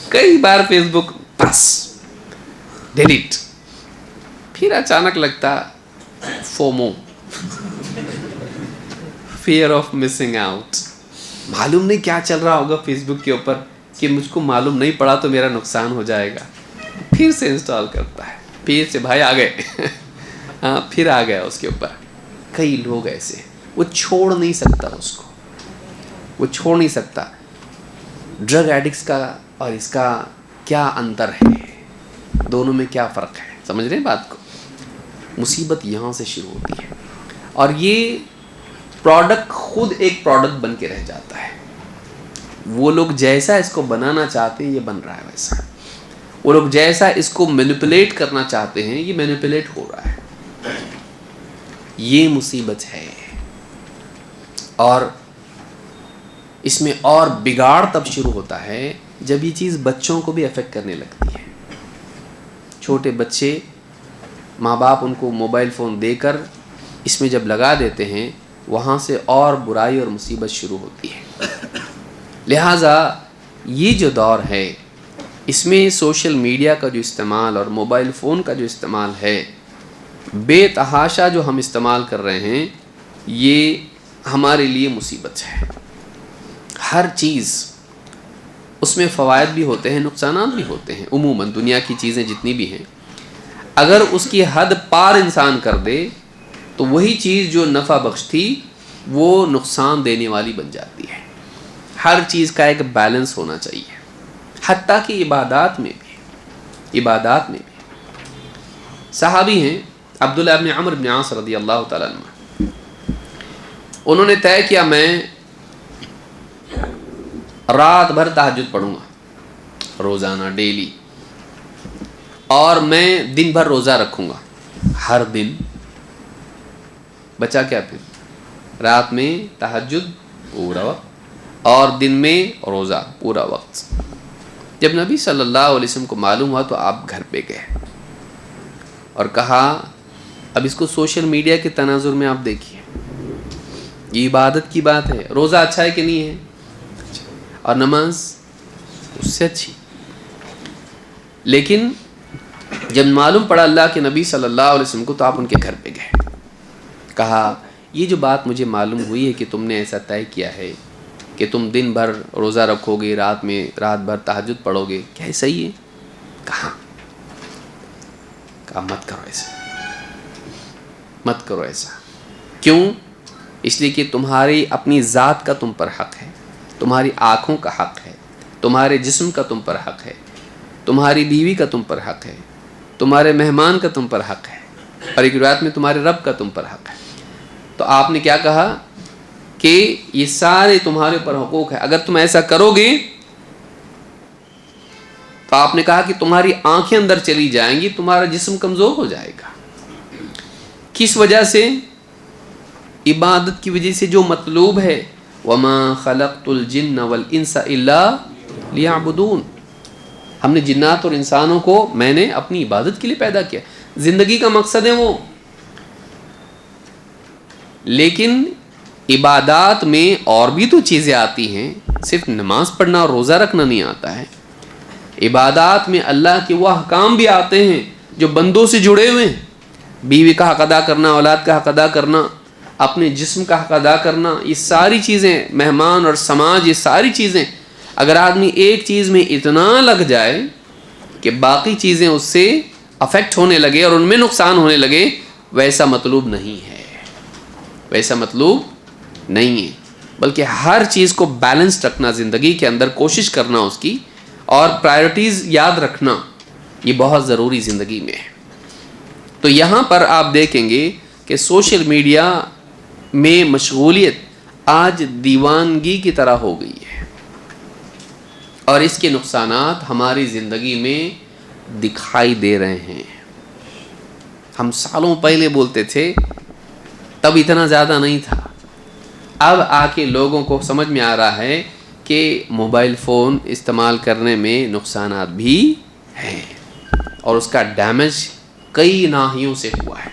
کئی بار فیس بک بس ڈیلیٹ, پھر اچانک لگتا FOMO, fear of missing out. معلوم نہیں کیا چل رہا ہوگا فیس بک کے اوپر کہ مجھ کو معلوم نہیں پڑا تو میرا نقصان ہو جائے گا. پھر سے انسٹال کرتا ہے, پھر سے بھائی آ گئے, پھر آ گیا اس کے اوپر. کئی لوگ ایسے, وہ چھوڑ نہیں سکتا اس کو, وہ چھوڑ نہیں سکتا. ڈرگ ایڈکٹس کا اور اس کا کیا انتر ہے, دونوں میں کیا فرق ہے, سمجھ رہے ہیں بات کو. مصیبت یہاں سے شروع ہوتی ہے اور یہ پروڈکٹ خود ایک پروڈکٹ بن کے رہ جاتا ہے. وہ لوگ جیسا اس کو بنانا چاہتے ہیں یہ بن رہا ہے ویسا. وہ لوگ جیسا اس کو مینیپولیٹ کرنا چاہتے ہیں یہ مینیپولیٹ ہو رہا ہے. یہ مصیبت ہے. اور اس میں اور بگاڑ تب شروع ہوتا ہے جب یہ چیز بچوں کو بھی افیکٹ کرنے لگتی ہے. چھوٹے بچے, ماں باپ ان کو موبائل فون دے کر اس میں جب لگا دیتے ہیں, وہاں سے اور برائی اور مصیبت شروع ہوتی ہے. لہٰذا یہ جو دور ہے اس میں سوشل میڈیا کا جو استعمال اور موبائل فون کا جو استعمال ہے, بے تحاشا جو ہم استعمال کر رہے ہیں, یہ ہمارے لیے مصیبت ہے. ہر چیز اس میں فوائد بھی ہوتے ہیں, نقصانات بھی ہوتے ہیں. عموماً دنیا کی چیزیں جتنی بھی ہیں, اگر اس کی حد پار انسان کر دے تو وہی چیز جو نفع بخش تھی وہ نقصان دینے والی بن جاتی ہے. ہر چیز کا ایک بیلنس ہونا چاہیے, حتیٰ کہ عبادات میں بھی. عبادات میں بھی صحابی ہیں عبداللہ ابن عمرو بن عاص رضی اللہ تعالیٰ عنہ, انہوں نے طے کیا میں رات بھر تہجد پڑھوں گا روزانہ ڈیلی، اور میں دن بھر روزہ رکھوں گا ہر دن، بچا کیا پھر؟ رات میں تہجد پورا وقت اور دن میں روزہ پورا وقت۔ جب نبی صلی اللہ علیہ وسلم کو معلوم ہوا تو آپ گھر پہ گئے اور کہا، اب اس کو سوشل میڈیا کے تناظر میں آپ دیکھیے، یہ عبادت کی بات ہے، روزہ اچھا ہے کہ نہیں ہے، اور نماز اس سے اچھی، لیکن جب معلوم پڑا اللہ کے نبی صلی اللہ علیہ وسلم کو تو آپ ان کے گھر پہ گئے، کہا یہ جو بات مجھے معلوم ہوئی ہے کہ تم نے ایسا طے کیا ہے کہ تم دن بھر روزہ رکھو گے، رات بھر تہجد پڑھو گے، کیا یہ صحیح ہے؟ کہا مت کرو ایسا، مت کرو ایسا۔ کیوں؟ اس لیے کہ تمہاری اپنی ذات کا تم پر حق ہے، تمہاری آنکھوں کا حق ہے، تمہارے جسم کا تم پر حق ہے، تمہاری بیوی کا تم پر حق ہے، تمہارے مہمان کا تم پر حق ہے، اور ایک روایت میں تمہارے رب کا تم پر حق ہے۔ تو آپ نے کیا کہا کہ یہ سارے تمہارے پر حقوق ہے، اگر تم ایسا کرو گے تو آپ نے کہا کہ تمہاری آنکھیں اندر چلی جائیں گی، تمہارا جسم کمزور ہو جائے گا۔ کس وجہ سے؟ عبادت کی وجہ سے جو مطلوب ہے، وَمَا خَلَقْتُ الْجِنَّ وَالْإِنسَ إِلَّا لِيَعْبُدُونَ، ہم نے جنات اور انسانوں کو میں نے اپنی عبادت کے لیے پیدا کیا، زندگی کا مقصد ہے وہ۔ لیکن عبادات میں اور بھی تو چیزیں آتی ہیں، صرف نماز پڑھنا اور روزہ رکھنا نہیں آتا ہے۔ عبادات میں اللہ کے وہ احکام بھی آتے ہیں جو بندوں سے جڑے ہوئے ہیں، بیوی کا حق ادا کرنا، اولاد کا حق ادا کرنا، اپنے جسم کا حق ادا کرنا، یہ ساری چیزیں، مہمان اور سماج، یہ ساری چیزیں اگر آدمی ایک چیز میں اتنا لگ جائے کہ باقی چیزیں اس سے افیکٹ ہونے لگے اور ان میں نقصان ہونے لگے، ویسا مطلوب نہیں ہے، ویسا مطلوب نہیں ہے، بلکہ ہر چیز کو بیلنس رکھنا زندگی کے اندر، کوشش کرنا اس کی، اور پرائرٹیز یاد رکھنا، یہ بہت ضروری زندگی میں ہے۔ تو یہاں پر آپ دیکھیں گے کہ سوشل میڈیا میں مشغولیت آج دیوانگی کی طرح ہو گئی ہے، اور اس کے نقصانات ہماری زندگی میں دکھائی دے رہے ہیں۔ ہم سالوں پہلے بولتے تھے، تب اتنا زیادہ نہیں تھا، اب آ کے لوگوں کو سمجھ میں آ رہا ہے کہ موبائل فون استعمال کرنے میں نقصانات بھی ہیں، اور اس کا ڈیمیج کئی ناحیوں سے ہوا ہے۔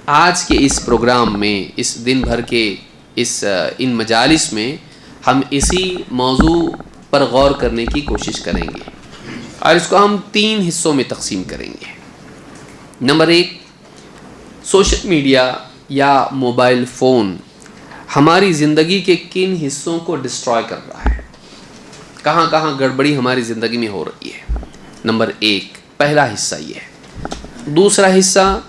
آج کے اس پروگرام میں، اس دن بھر کے ان مجالس میں ہم اسی موضوع پر غور کرنے کی کوشش کریں گے، اور اس کو ہم 3 حصوں میں تقسیم کریں گے۔ نمبر 1، سوشل میڈیا یا موبائل فون ہماری زندگی کے کن حصوں کو ڈسٹرائے کر رہا ہے، کہاں کہاں گڑبڑی ہماری زندگی میں ہو رہی ہے۔ نمبر 1، پہلا حصہ یہ ہے۔ دوسرا حصہ،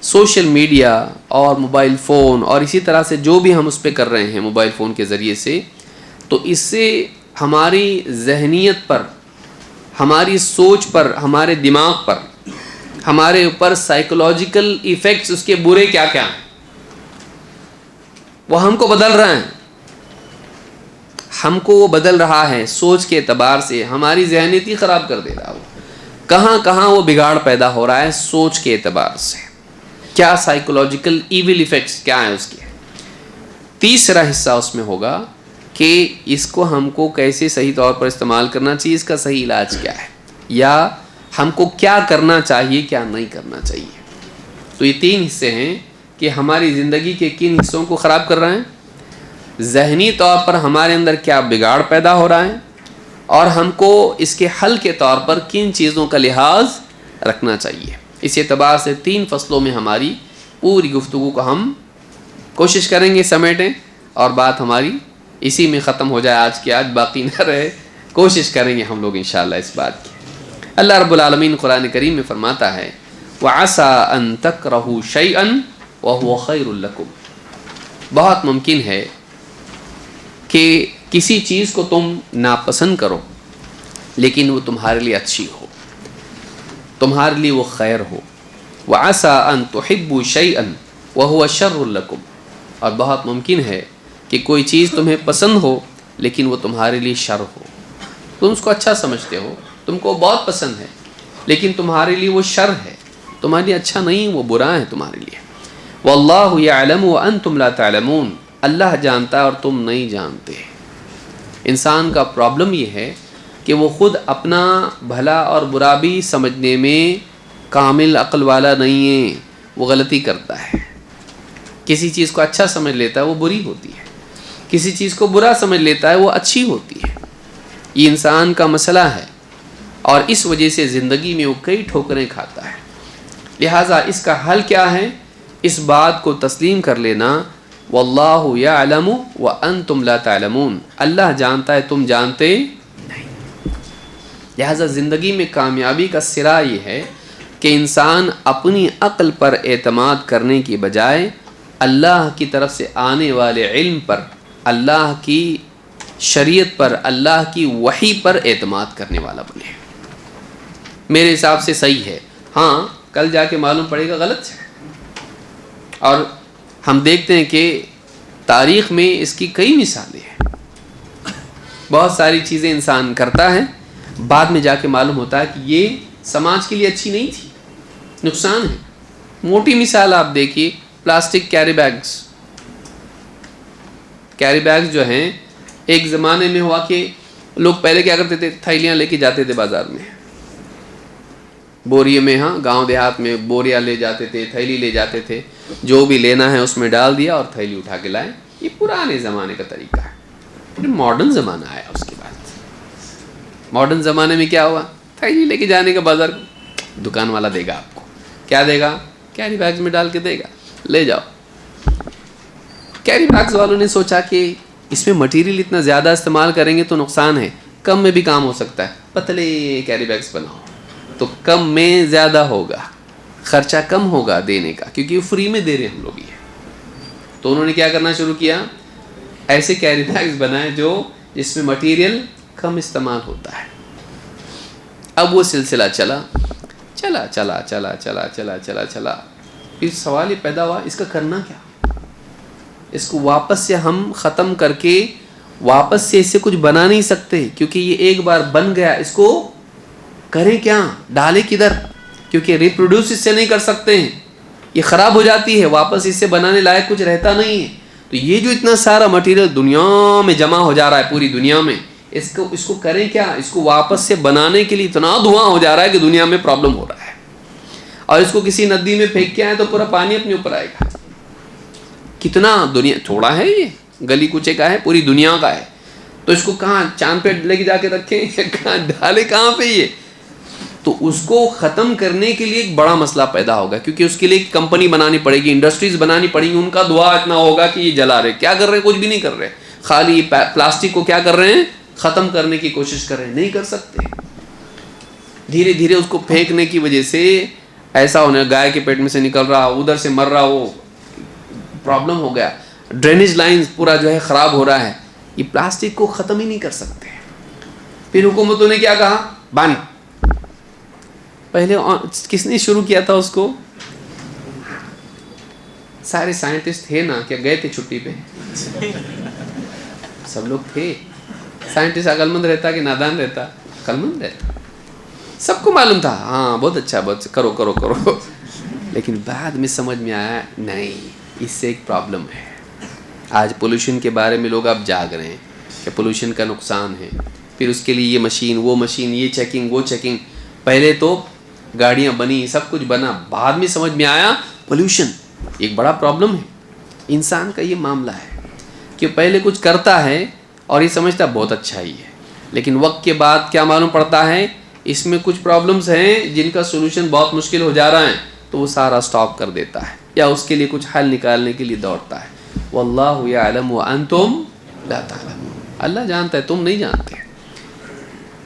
سوشل میڈیا اور موبائل فون اور اسی طرح سے جو بھی ہم اس پہ کر رہے ہیں موبائل فون کے ذریعے سے، تو اس سے ہماری ذہنیت پر، ہماری سوچ پر، ہمارے دماغ پر، ہمارے اوپر سائیکولوجیکل ایفیکٹس اس کے برے کیا کیا ہیں، وہ ہم کو بدل رہے ہیں، ہم کو وہ بدل رہا ہے، سوچ کے اعتبار سے ہماری ذہنیت ہی خراب کر دے رہا ہے۔ وہ کہاں کہاں وہ بگاڑ پیدا ہو رہا ہے سوچ کے اعتبار سے، کیا سائیکولوجیکل ایول ایفیکٹس کیا ہیں اس کے۔ تیسرا حصہ اس میں ہوگا کہ اس کو ہم کو کیسے صحیح طور پر استعمال کرنا چاہیے، اس کا صحیح علاج کیا ہے، یا ہم کو کیا کرنا چاہیے، کیا نہیں کرنا چاہیے۔ تو یہ 3 حصے ہیں کہ ہماری زندگی کے کن حصوں کو خراب کر رہے ہیں، ذہنی طور پر ہمارے اندر کیا بگاڑ پیدا ہو رہا ہے، اور ہم کو اس کے حل کے طور پر کن چیزوں کا لحاظ رکھنا چاہیے۔ اس اعتبار سے 3 فصلوں میں ہماری پوری گفتگو کو ہم کوشش کریں گے سمیٹیں، اور بات ہماری اسی میں ختم ہو جائے، آج کی آج باقی نہ رہے، کوشش کریں گے ہم لوگ انشاءاللہ اس بات کی۔ اللہ رب العالمین قرآن کریم میں فرماتا ہے، وَعَسَىٰ أَن تَكْرَهُوا شَيْئًا وَهُوَ خَيْرٌ لَكُمْ، بہت ممکن ہے کہ کسی چیز کو تم ناپسند کرو لیکن وہ تمہارے لیے اچھی ہو، تمہارے لیے وہ خیر ہو۔ وَعَسَىٰ أَن تُحِبُّوا شَيْئًا وَهُوَ شَرٌّ لَكُمْ، اور بہت ممکن ہے کہ کوئی چیز تمہیں پسند ہو لیکن وہ تمہارے لیے شر ہو، تم اس کو اچھا سمجھتے ہو، تم کو بہت پسند ہے، لیکن تمہارے لیے وہ شر ہے، تمہارے لیے اچھا نہیں، وہ برا ہے تمہارے لیے۔ واللہ یعلم وانتم لا تعلمون، اللہ جانتا ہے اور تم نہیں جانتے۔ انسان کا پرابلم یہ ہے کہ وہ خود اپنا بھلا اور برا بھی سمجھنے میں کامل عقل والا نہیں ہے، وہ غلطی کرتا ہے۔ کسی چیز کو اچھا سمجھ لیتا ہے وہ بری ہوتی ہے، کسی چیز کو برا سمجھ لیتا ہے وہ اچھی ہوتی ہے۔ یہ انسان کا مسئلہ ہے، اور اس وجہ سے زندگی میں وہ کئی ٹھوکریں کھاتا ہے۔ لہٰذا اس کا حل کیا ہے؟ اس بات کو تسلیم کر لینا، واللہ یعلم وانتم لا تعلمون، اللہ جانتا ہے تم جانتے نہیں۔ لہٰذا زندگی میں کامیابی کا سرا یہ ہے کہ انسان اپنی عقل پر اعتماد کرنے کی بجائے اللہ کی طرف سے آنے والے علم پر، اللہ کی شریعت پر، اللہ کی وحی پر اعتماد کرنے والا بنے۔ میرے حساب سے صحیح ہے، ہاں کل جا کے معلوم پڑے گا غلط ہے۔ اور ہم دیکھتے ہیں کہ تاریخ میں اس کی کئی مثالیں ہیں۔ بہت ساری چیزیں انسان کرتا ہے، بعد میں جا کے معلوم ہوتا ہے کہ یہ سماج کے لیے اچھی نہیں تھی، نقصان ہے۔ موٹی مثال آپ دیکھیے، پلاسٹک کیری بیگز جو ہیں، ایک زمانے میں ہوا کہ لوگ پہلے کیا کرتے تھے، تھیلیاں لے کے جاتے تھے بازار میں، بوریے میں، ہاں گاؤں دیہات میں بوریاں لے جاتے تھے، تھیلی لے جاتے تھے، جو بھی لینا ہے اس میں ڈال دیا اور تھیلی اٹھا کے لائے۔ یہ پرانے زمانے کا طریقہ ہے۔ پھر ماڈرن زمانہ آیا، اس کے بعد ماڈرن زمانے میں کیا ہوا، تھیلی لے کے جانے کا بازار، دکان والا دے گا آپ کو، کیا دے گا، کیری بیگز میں ڈال کے دے گا، لے جاؤ۔ کیری بیگز والوں نے سوچا کہ اس میں مٹیریل اتنا زیادہ استعمال کریں گے تو نقصان ہے، کم میں بھی کام ہو سکتا ہے، پتلے کیری بیگز بناؤ تو کم میں زیادہ ہوگا، خرچہ کم ہوگا دینے کا، کیونکہ وہ فری میں دے رہے ہم لوگ یہ۔ تو انہوں نے کیا کرنا شروع کیا، ایسے کیری بیگز بنائے جو جس میں مٹیریل کم استعمال ہوتا ہے۔ اب وہ سلسلہ چلا، پھر سوال یہ پیدا ہوا، اس کا کرنا کیا، اس کو واپس سے ہم ختم کر کے واپس سے اس سے کچھ بنا نہیں سکتے، کیونکہ یہ ایک بار بن گیا، اس کو کریں کیا، ڈالے کدھر، کیونکہ ریپروڈیوس اس سے نہیں کر سکتے ہیں، یہ خراب ہو جاتی ہے، واپس اس سے بنانے لائق کچھ رہتا نہیں ہے۔ تو یہ جو اتنا سارا مٹیریل دنیا میں جمع ہو جا رہا ہے، پوری دنیا میں، اس کو کریں کیا، اس کو واپس سے بنانے کے لیے اتنا دھواں ہو جا رہا ہے کہ دنیا میں پرابلم ہو رہا ہے، اور اس کو کسی ندی میں پھینک کے آئے تو پورا پانی اپنے اوپر آئے گا۔ کتنا دنیا تھوڑا ہے، یہ گلی کوچے کا ہے، پوری دنیا کا ہے، تو اس کو کہاں چاند پہ لے کے جا کے رکھیں، کہاں ڈالے، کہاں پہ یہ، تو اس کو ختم کرنے کے لیے ایک بڑا مسئلہ پیدا ہوگا، کیونکہ اس کے لیے ایک کمپنی بنانی پڑے گی، انڈسٹریز بنانی پڑیں گی، ان کا دعا اتنا ہوگا کہ یہ جلا رہے، کیا کر رہے ہیں، کچھ بھی نہیں کر رہے، خالی پلاسٹک کو کیا کر رہے ہیں، ختم کرنے کی کوشش کر رہے ہیں، نہیں کر سکتے۔ دھیرے دھیرے اس کو پھینکنے کی وجہ سے ایسا ہونے، گائے کے پیٹ میں سے نکل رہا، ادھر سے مر رہا، وہ پرابلم ہو گیا، ڈرینیج لائنز پورا جو ہے خراب ہو رہا ہے۔ یہ پلاسٹک کو ختم ہی نہیں کر سکتے۔ پھر حکومتوں نے کیا کہا، بند۔ پہلے کس نے شروع کیا تھا اس کو، سارے سائنٹسٹ تھے نا، کیا گئے تھے چھٹی پہ، سب لوگ تھے۔ سائنٹسٹ عقل مند رہتا کہ نادان رہتا، عقل مند رہتا، سب کو معلوم تھا، ہاں بہت اچھا، بہت کرو کرو کرو، لیکن بعد میں سمجھ میں آیا نہیں، اس سے ایک پرابلم ہے۔ آج پولوشن کے بارے میں لوگ اب جاگ رہے ہیں کہ پولوشن کا نقصان ہے، پھر اس کے لیے یہ مشین، وہ مشین، یہ چیکنگ، وہ چیکنگ۔ پہلے تو گاڑیاں بنی، سب کچھ بنا، بعد میں سمجھ میں آیا پولوشن ایک بڑا پرابلم ہے۔ انسان کا یہ معاملہ ہے کہ پہلے کچھ کرتا ہے اور یہ سمجھتا بہت اچھا ہی ہے، لیکن وقت کے بعد کیا معلوم پڑتا ہے، اس میں کچھ پرابلمز ہیں جن کا سولوشن بہت مشکل ہو جا رہا ہے، تو وہ سارا سٹاپ کر دیتا ہے یا اس کے لیے کچھ حل نکالنے کے لیے دوڑتا ہے۔ واللہ یعلم وانتم لا تعلمون، اللہ جانتا ہے تم نہیں جانتے۔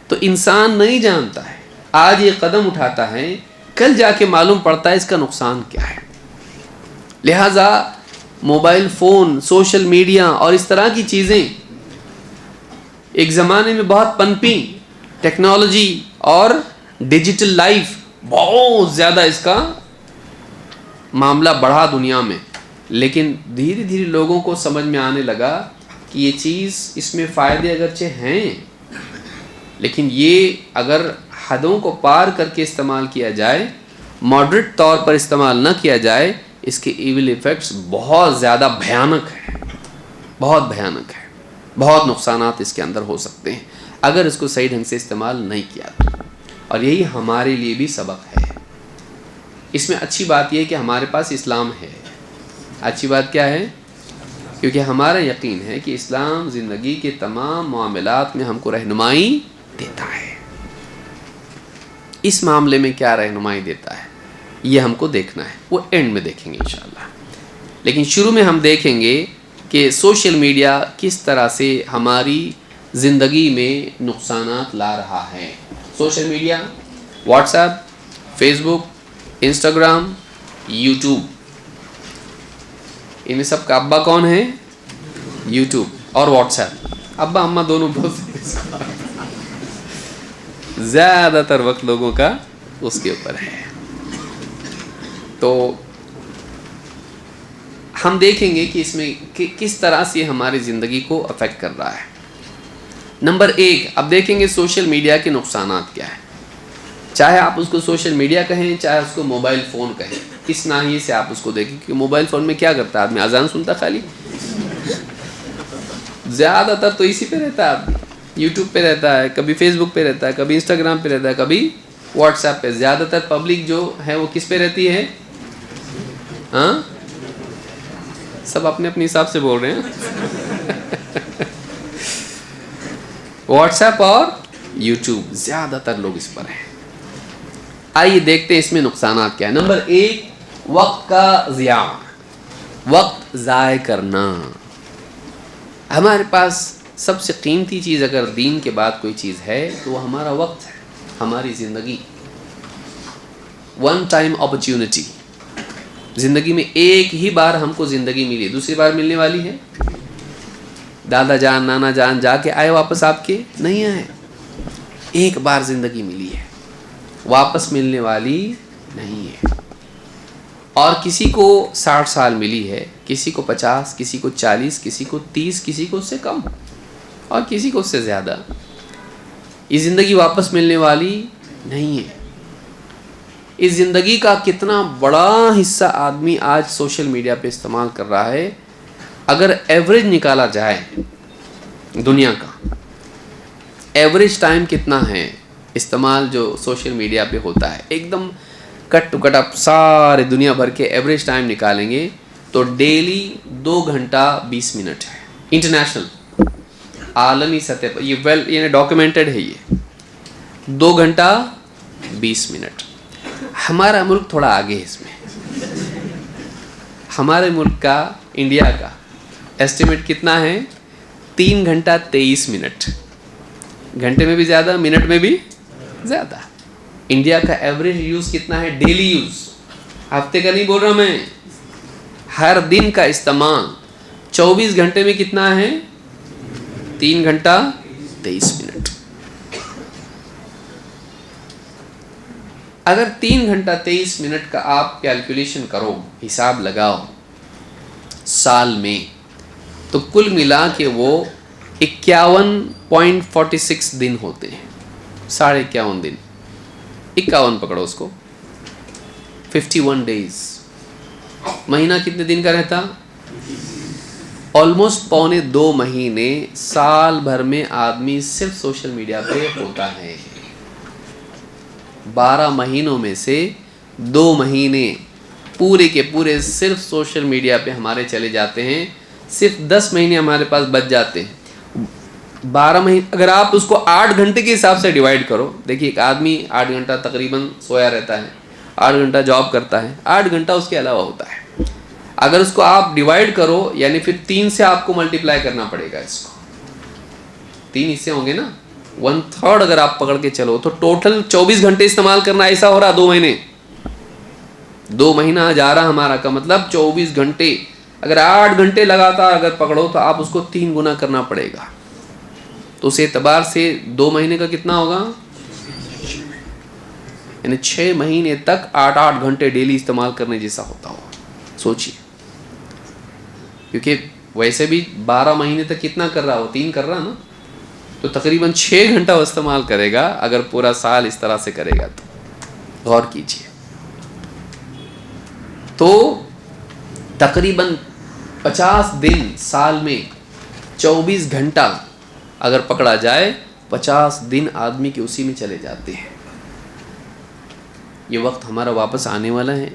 تو انسان نہیں جانتا ہے، آج یہ قدم اٹھاتا ہے، کل جا کے معلوم پڑتا ہے اس کا نقصان کیا ہے۔ لہٰذا موبائل فون، سوشل میڈیا اور اس طرح کی چیزیں ایک زمانے میں بہت پنپی، ٹیکنالوجی اور ڈیجیٹل لائف بہت زیادہ اس کا معاملہ بڑھا دنیا میں، لیکن دھیرے دھیرے لوگوں کو سمجھ میں آنے لگا کہ یہ چیز اس میں فائدے اگرچہ ہیں، لیکن یہ اگر حدوں کو پار کر کے استعمال کیا جائے، ماڈریٹ طور پر استعمال نہ کیا جائے، اس کے ایول ایفیکٹس بہت زیادہ بھیانک ہیں، بہت بھیانک ہے، بہت نقصانات اس کے اندر ہو سکتے ہیں اگر اس کو صحیح ڈھنگ سے استعمال نہیں کیا تو۔ اور یہی ہمارے لیے بھی سبق ہے۔ اس میں اچھی بات یہ ہے کہ ہمارے پاس اسلام ہے۔ اچھی بات کیا ہے؟ کیونکہ ہمارا یقین ہے کہ اسلام زندگی کے تمام معاملات میں ہم کو رہنمائی دیتا ہے۔ اس معاملے میں کیا رہنمائی دیتا ہے یہ ہم کو دیکھنا ہے، وہ اینڈ میں دیکھیں گے انشاءاللہ۔ لیکن شروع میں ہم دیکھیں گے کہ سوشل میڈیا کس طرح سے ہماری زندگی میں نقصانات لا رہا ہے۔ Social media, WhatsApp, Facebook, Instagram, YouTube, ان میں سب کا ابا کون ہے؟ یوٹیوب اور واٹس ایپ۔ ابا اماں دونوں بہت زیادہ تر وقت لوگوں کا اس کے اوپر ہے۔ تو ہم دیکھیں گے کہ اس میں کس طرح سے ہماری زندگی کو افیکٹ کر رہا ہے۔ نمبر 1، اب دیکھیں گے سوشل میڈیا کے نقصانات کیا ہیں۔ چاہے آپ اس کو سوشل میڈیا کہیں، چاہے اس کو موبائل فون کہیں، اس ناحیے سے آپ اس کو دیکھیں کہ موبائل فون میں کیا کرتا ہے آدمی؟ اذان سنتا خالی، زیادہ تر تو اسی پہ رہتا ہے آدمی، یوٹیوب پہ رہتا ہے، کبھی فیس بک پہ رہتا ہے، کبھی انسٹاگرام پہ رہتا ہے، کبھی واٹس ایپ پہ۔ زیادہ تر پبلک جو ہے وہ کس پہ رہتی ہے؟ ہاں، سب اپنے اپنے حساب سے بول رہے ہیں۔ واٹس ایپ اور یوٹیوب، زیادہ تر لوگ اس پر ہیں۔ آئیے دیکھتے ہیں اس میں نقصانات کیا ہے۔ نمبر 1، وقت کا ضیاع، وقت ضائع کرنا۔ ہمارے پاس سب سے قیمتی چیز اگر دین کے بعد کوئی چیز ہے تو وہ ہمارا وقت ہے، ہماری زندگی۔ ون ٹائم اپرچونٹی، زندگی میں ایک ہی بار ہم کو زندگی ملی، دوسری بار ملنے والی ہے؟ دادا جان، نانا جان جا کے آئے واپس آپ کے؟ نہیں آئے۔ ایک بار زندگی ملی ہے، واپس ملنے والی نہیں ہے۔ اور کسی کو 60 سال ملی ہے، کسی کو 50، کسی کو 40، کسی کو 30، کسی کو اس سے کم اور کسی کو اس سے زیادہ۔ یہ زندگی واپس ملنے والی نہیں ہے۔ اس زندگی کا کتنا بڑا حصہ آدمی آج سوشل میڈیا پہ استعمال کر رہا ہے۔ اگر ایوریج نکالا جائے دنیا کا، ایوریج ٹائم کتنا ہے استعمال جو سوشل میڈیا پہ ہوتا ہے، ایک دم کٹ ٹو کٹ آپ سارے دنیا بھر کے ایوریج ٹائم نکالیں گے تو ڈیلی 2 گھنٹہ 20 منٹ ہے۔ انٹرنیشنل، عالمی سطح پر یہ یعنی ڈاکیومنٹڈ ہے، یہ 2 گھنٹہ 20 منٹ۔ ہمارا ملک تھوڑا آگے ہے اس میں۔ ہمارے ملک کا، انڈیا کا ایسٹیمیٹ کتنا ہے؟ 3 گھنٹہ 23 منٹ۔ گھنٹے میں بھی زیادہ، منٹ میں بھی زیادہ۔ انڈیا کا ایوریج یوز کتنا ہے؟ ڈیلی یوز، ہفتے کا نہیں بول رہا میں، ہر دن کا استعمال 24 گھنٹے میں کتنا ہے؟ 3 گھنٹہ 23 منٹ۔ اگر 3 گھنٹہ 23 منٹ کا آپ کیلکولیشن کرو، حساب لگاؤ سال میں، تو کل ملا کے وہ 51.46 دن ہوتے ہیں۔ 51.5 دن، 51 پکڑو اس کو، 51 ڈیز۔ مہینہ کتنے دن کا رہتا؟ آلموسٹ 1.25 مہینے سال بھر میں آدمی صرف سوشل میڈیا پہ ہوتا ہے۔ 12 مہینوں میں سے 2 مہینے پورے کے پورے صرف سوشل میڈیا پہ ہمارے چلے جاتے ہیں، صرف 10 مہینے ہمارے پاس بچ جاتے ہیں۔ 12 مہینے اگر آپ اس کو 8 گھنٹے کے حساب سے ڈیوائڈ کرو، دیکھیے ایک آدمی 8 گھنٹہ تقریباً سویا رہتا ہے، 8 گھنٹہ جاب کرتا ہے، 8 گھنٹہ اس کے علاوہ ہوتا ہے۔ اگر اس کو آپ ڈیوائڈ کرو، یعنی پھر 3 سے آپ کو ملٹیپلائی کرنا پڑے گا، اس کو 3 حصے ہوں گے نا، 1/3 اگر آپ پکڑ کے چلو تو ٹوٹل 24 گھنٹے استعمال کرنا، ایسا ہو رہا 2 مہینے، 2 مہینہ جا رہا ہمارا، کا مطلب 24 گھنٹے۔ اگر 8 گھنٹے لگاتار اگر پکڑو تو آپ اس کو 3 گنا کرنا پڑے گا، تو اس اعتبار سے 2 مہینے کا کتنا ہوگا؟ یعنی 6 مہینے تک 8 گھنٹے ڈیلی استعمال کرنے جیسا ہوتا ہو، سوچیے۔ کیونکہ ویسے بھی 12 مہینے تک کتنا کر رہا، وہ 3 کر رہا نا، تو تقریباً 6 گھنٹہ وہ استعمال کرے گا اگر پورا سال اس طرح سے کرے گا تو. غور کیجیے. تو تقریباً 50 دن سال میں 24 گھنٹہ اگر پکڑا جائے، 50 دن آدمی کے اسی میں چلے جاتے ہیں. یہ وقت ہمارا واپس آنے والا ہے،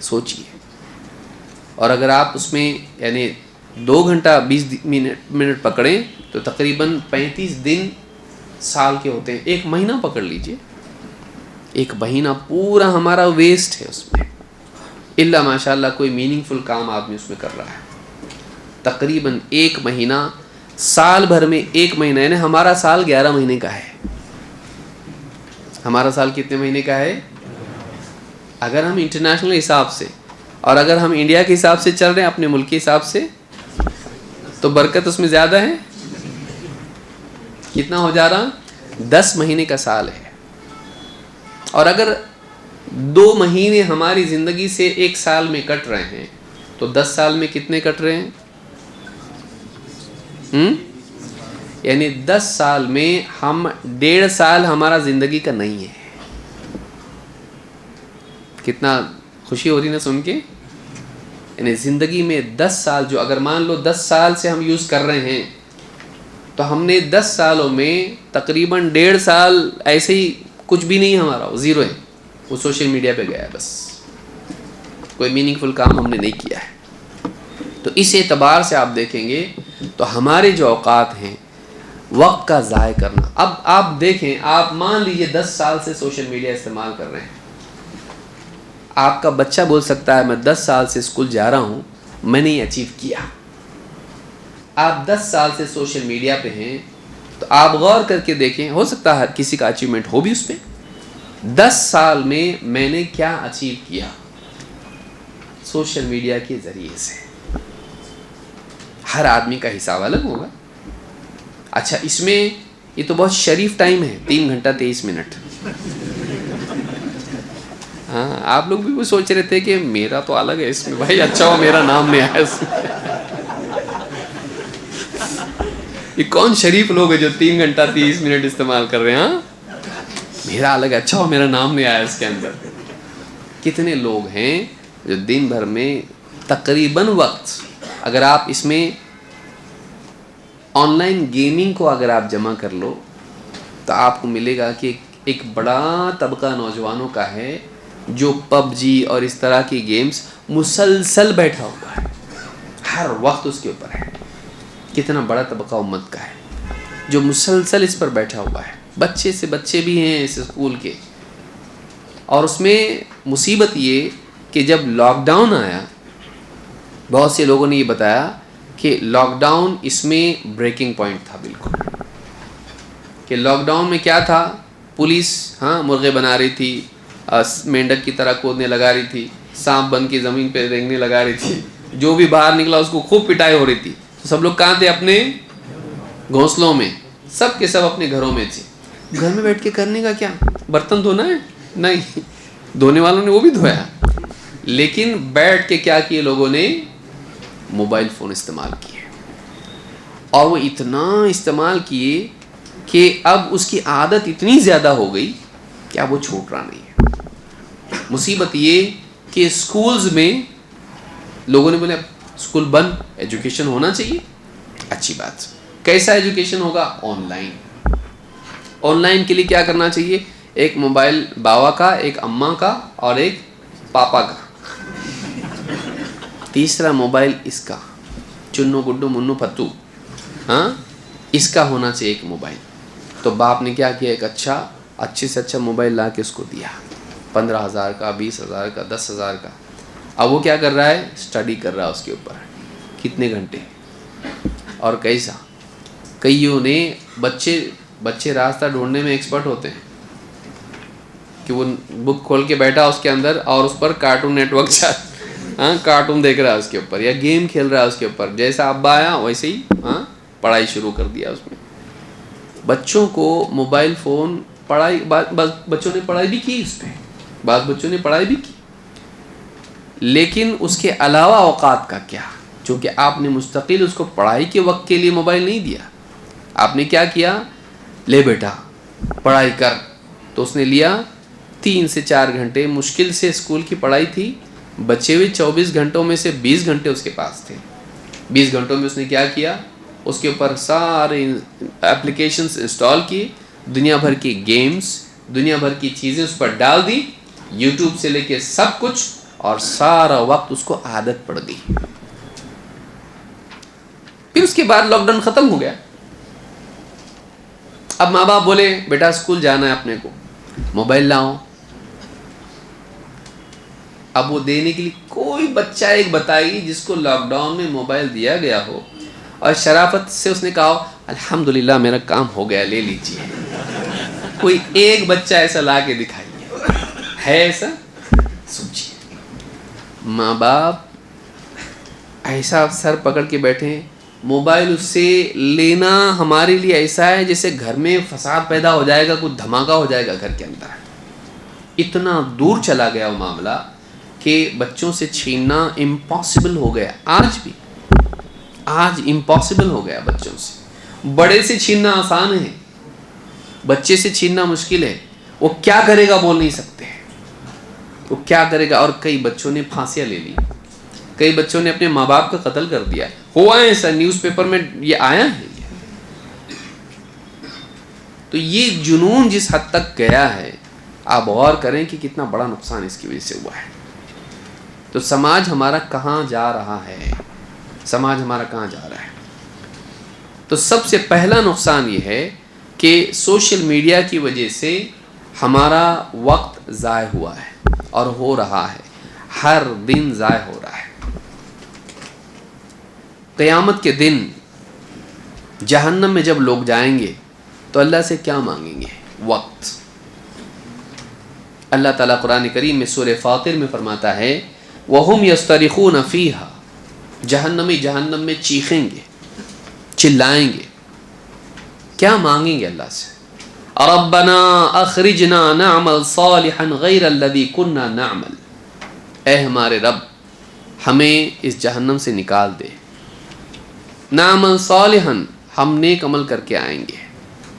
سوچئے. اور اگر آپ اس میں یعنی 2 گھنٹہ 20 منٹ پکڑیں تو تقریباً 35 دن سال کے ہوتے ہیں. 1 مہینہ پکڑ لیجئے، 1 مہینہ پورا ہمارا ویسٹ ہے اس میں، الا ماشاء اللہ کوئی میننگ فل کام آدمی اس میں کر رہا ہے. تقریباً 1 مہینہ سال بھر میں، 1 مہینہ یعنی ہمارا سال 11 مہینے کا ہے. ہمارا سال کتنے مہینے کا ہے؟ اگر ہم انٹرنیشنل حساب سے، اور اگر ہم انڈیا کے حساب سے چل رہے ہیں، اپنے ملک کے حساب سے، تو برکت اس میں زیادہ ہے. کتنا ہو جا رہا؟ 10 مہینے کا سال ہے. اور اگر 2 مہینے ہماری زندگی سے 1 سال میں کٹ رہے ہیں تو 10 سال میں کتنے کٹ رہے ہیں؟ یعنی 10 سال میں ہم 1.5 سال ہمارا زندگی کا نہیں ہے. کتنا خوشی ہو رہی نا سن کے. یعنی زندگی میں 10 سال جو اگر مان لو 10 سال سے ہم یوز کر رہے ہیں تو ہم نے 10 سالوں میں تقریباً 1.5 سال ایسے ہی کچھ بھی نہیں ہمارا، وہ زیرو ہے، وہ سوشل میڈیا پہ گیا ہے، بس کوئی میننگ فل کام ہم نے نہیں کیا ہے. تو اس اعتبار سے آپ دیکھیں گے تو ہمارے جو اوقات ہیں وقت کا ضائع کرنا. اب آپ دیکھیں، آپ مان لیجئے 10 سال سے سوشل میڈیا استعمال کر رہے ہیں. آپ کا بچہ بول سکتا ہے میں 10 سال سے اسکول جا رہا ہوں، میں نے یہ اچیو کیا. آپ 10 سال سے سوشل میڈیا پہ ہیں تو آپ غور کر کے دیکھیں، ہو سکتا ہے ہر کسی کا اچیومنٹ ہو بھی اس پہ. 10 سال میں میں نے کیا اچیو کیا سوشل میڈیا کے ذریعے سے. ہر آدمی کا حساب الگ ہوگا. اچھا، اس میں یہ تو بہت شریف ٹائم ہے، 3 گھنٹہ 23 منٹ. ہاں، آپ لوگ بھی وہ سوچ رہے تھے کہ میرا تو الگ ہے اس میں، بھائی اچھا ہو میرا نام نہیں آیا اس میں. یہ کون شریف لوگ ہیں جو 3 گھنٹہ 30 منٹ استعمال کر رہے ہیں؟ ہاں، میرا الگ ہے، اچھا ہو میرا نام نہیں آیا اس کے اندر. کتنے لوگ ہیں جو دن بھر میں تقریباً وقت، اگر آپ اس میں آن لائن گیمنگ کو اگر آپ جمع کر لو تو آپ کو ملے گا کہ ایک بڑا طبقہ نوجوانوں کا ہے جو پب جی اور اس طرح کی گیمز مسلسل بیٹھا ہوا ہے، ہر وقت اس کے اوپر ہے. کتنا بڑا طبقہ امت کا ہے جو مسلسل اس پر بیٹھا ہوا ہے. بچے سے بچے بھی ہیں اس اسکول کے. اور اس میں مصیبت یہ کہ جب لاک ڈاؤن آیا، بہت سے لوگوں نے یہ بتایا کہ لاک ڈاؤن اس میں بریکنگ پوائنٹ تھا بالکل. کہ لاک ڈاؤن میں کیا تھا؟ پولیس مرغے بنا رہی تھی، مینڈک کی طرح کودنے لگا رہی تھی، سانپ بن کے زمین پہ رینگنے لگا رہی تھی، جو بھی باہر نکلا اس کو خوب پٹائی ہو رہی تھی. سب لوگ کہاں تھے؟ اپنے گھونسلوں میں، سب کے سب اپنے گھروں میں تھے. گھر میں بیٹھ کے کرنے کا کیا؟ برتن دھونا ہے؟ نہیں، دھونے والوں نے وہ بھی دھویا، لیکن بیٹھ کے کیا کیے لوگوں نے؟ موبائل فون استعمال کیے. اور وہ اتنا استعمال کیے کہ اب اس کی عادت اتنی زیادہ ہو گئی کہ اب وہ چھوٹ رہا نہیں ہے. مصیبت یہ کہ اسکولز میں لوگوں نے بولے اسکول بند، ایجوکیشن ہونا چاہیے. اچھی بات. کیسا ایجوکیشن ہوگا؟ On line. آن لائن کے لیے کیا کرنا چاہیے؟ ایک موبائل باوا کا، ایک اماں کا اور ایک پاپا کا. تیسرا موبائل اس کا، چنو گڈو منو پتو، اس کا ہونا چاہیے ایک موبائل. تو باپ نے کیا کیا؟ ایک اچھے سے اچھا موبائل لا کے اس کو دیا، 15,000 کا، 20,000 کا، 10,000 کا. اب وہ کیا کر رہا ہے؟ اسٹڈی کر رہا ہے اس کے اوپر. کتنے گھنٹے اور کیسا. کئیوں نے بچے راستہ ڈھونڈنے میں ایکسپرٹ ہوتے ہیں کہ وہ بک کھول کے بیٹھا اس کے اندر اور اس پر کارٹون نیٹ ورک کارٹون دیکھ رہا ہے اس کے اوپر، یا گیم کھیل رہا ہے اس کے اوپر. جیسا ابا آیا ویسے ہی پڑھائی شروع کر دیا اس میں. بچوں کو موبائل فون، پڑھائی، بچوں نے پڑھائی بھی کی اس پہ، بعض بچوں نے پڑھائی بھی کی، لیکن اس کے علاوہ اوقات کا کیا؟ چونکہ آپ نے مستقل اس کو پڑھائی کے وقت کے لیے موبائل نہیں دیا. آپ نے کیا کیا؟ لے بیٹا پڑھائی کر. تو اس نے لیا. 3 سے 4 گھنٹے مشکل سے اسکول کی پڑھائی تھی. بچے ہوئے 24 گھنٹوں میں سے 20 گھنٹے اس کے پاس تھے. 20 گھنٹوں میں اس نے کیا کیا؟ اس کے اوپر سارے اپلیکیشنز انسٹال کی، دنیا بھر کی گیمز، دنیا بھر کی چیزیں اس پر ڈال دی، یوٹیوب سے لے کے سب کچھ، اور سارا وقت اس کو عادت پڑ گئی. پھر اس کے بعد لاک ڈاؤن ختم ہو گیا. اب ماں باپ بولے بیٹا اسکول جانا ہے اپنے کو، موبائل لاؤ. اب وہ دینے کے لیے کوئی بچہ ایک بتائی جس کو لاک ڈاؤن میں موبائل دیا گیا ہو اور شرافت سے اس نے کہا الحمدللہ میرا کام ہو گیا لے لیجیے. کوئی ایک بچہ ایسا لا کے دکھائیے ہے ایسا؟ سوچیے. ماں باپ ایسا سر پکڑ کے بیٹھے ہیں. موبائل اس سے لینا ہمارے لیے ایسا ہے جیسے گھر میں فساد پیدا ہو جائے گا، کچھ دھماکہ ہو جائے گا گھر کے اندر. اتنا دور چلا گیا وہ معاملہ کہ بچوں سے چھیننا امپاسبل ہو گیا. آج امپاسبل ہو گیا بچوں سے. بڑے سے چھیننا آسان ہے، بچے سے چھیننا مشکل ہے. وہ کیا کرے گا بول نہیں سکتے، وہ کیا کرے گا. اور کئی بچوں نے پھانسیاں لے لی، کئی بچوں نے اپنے ماں باپ کا قتل کر دیا. ہوا ہے ایسا، نیوز پیپر میں یہ آیا ہے. تو یہ جنون جس حد تک گیا ہے، آپ غور کریں کہ کتنا بڑا نقصان اس کی وجہ سے ہوا ہے. تو سماج ہمارا کہاں جا رہا ہے؟ سماج ہمارا کہاں جا رہا ہے؟ تو سب سے پہلا نقصان یہ ہے کہ سوشل میڈیا کی وجہ سے ہمارا وقت ضائع ہوا ہے اور ہو رہا ہے، ہر دن ضائع ہو رہا ہے. قیامت کے دن جہنم میں جب لوگ جائیں گے تو اللہ سے کیا مانگیں گے؟ وقت. اللہ تعالیٰ قرآن کریم میں سورہ فاطر میں فرماتا ہے وَهُمْ يَسْتَرِخُونَ فِيهَا. جہنم میں چیخیں گے، چلائیں گے. کیا مانگیں گے اللہ سے؟ رَبَّنَا أَخْرِجْنَا نَعْمَلْ صَالِحًا غَيْرَ الَّذِي كُنَّا نَعْمَلْ. اے ہمارے رب ہمیں اس جہنم سے نکال دے. نعمل صالحا، ہم نیک عمل کر کے آئیں گے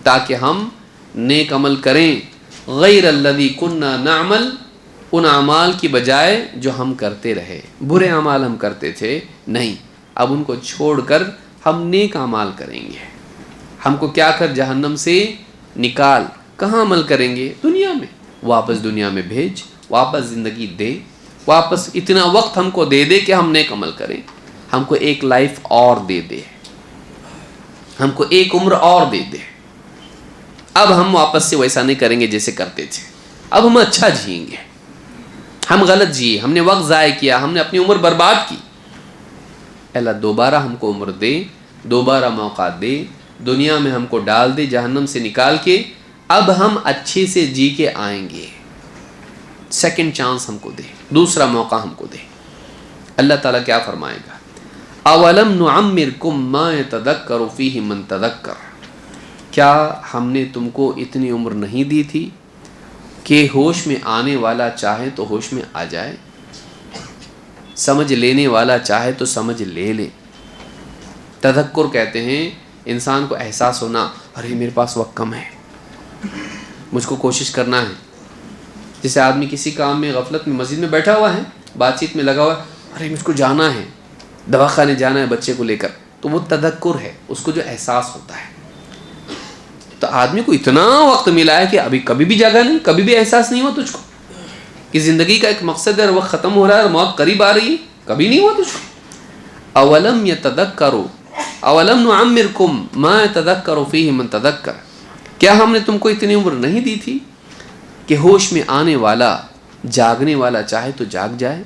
تاکہ ہم نیک عمل کریں. غیر الذی کننا نعمل، ان اعمال کی بجائے جو ہم کرتے رہے. برے اعمال ہم کرتے تھے، نہیں، اب ان کو چھوڑ کر ہم نیک اعمال کریں گے. ہم کو کیا کر جہنم سے نکال. کہاں عمل کریں گے؟ دنیا میں. واپس دنیا میں بھیج، واپس زندگی دے، واپس اتنا وقت ہم کو دے دے کہ ہم نیک عمل کریں. ہم کو ایک لائف اور دے دے، ہم کو ایک عمر اور دے دے. اب ہم واپس سے ویسا نہیں کریں گے جیسے کرتے تھے. اب ہم اچھا جئیں گے. ہم غلط جیے، ہم نے وقت ضائع کیا، ہم نے اپنی عمر برباد کی. اللہ دوبارہ ہم کو عمر دے، دوبارہ موقع دے، دنیا میں ہم کو ڈال دے جہنم سے نکال کے. اب ہم اچھے سے جی کے آئیں گے. سیکنڈ چانس ہم کو دے، دوسرا موقع ہم کو دے. اللہ تعالیٰ کیا فرمائے گا؟ اولم نعمرکم ما یتذکر فیہ من تذکر. کیا ہم نے تم کو اتنی عمر نہیں دی تھی کہ ہوش میں آنے والا چاہے تو ہوش میں آ جائے، سمجھ لینے والا چاہے تو سمجھ لے لے. تذکر کہتے ہیں انسان کو احساس ہونا، ارے میرے پاس وقت کم ہے، مجھ کو کوشش کرنا ہے. جیسے آدمی کسی کام میں غفلت میں مسجد میں بیٹھا ہوا ہے، بات چیت میں لگا ہوا ہے، ارے مجھ کو جانا ہے، دواخانے جانا ہے بچے کو لے کر. تو وہ تذکر ہے، اس کو جو احساس ہوتا ہے. تو آدمی کو اتنا وقت ملا ہے کہ ابھی کبھی بھی جاگا نہیں، کبھی بھی احساس نہیں ہوا تجھ کو کہ زندگی کا ایک مقصد ہے اور وقت ختم ہو رہا ہے اور موت قریب آ رہی ہے؟ کبھی نہیں ہوا تجھ کو. اولم یتذکروا اولم نعمرکم ما یتذکر فیہ من تذکر. کیا ہم نے تم کو اتنی عمر نہیں دی تھی کہ ہوش میں آنے والا، جاگنے والا چاہے تو جاگ جائے؟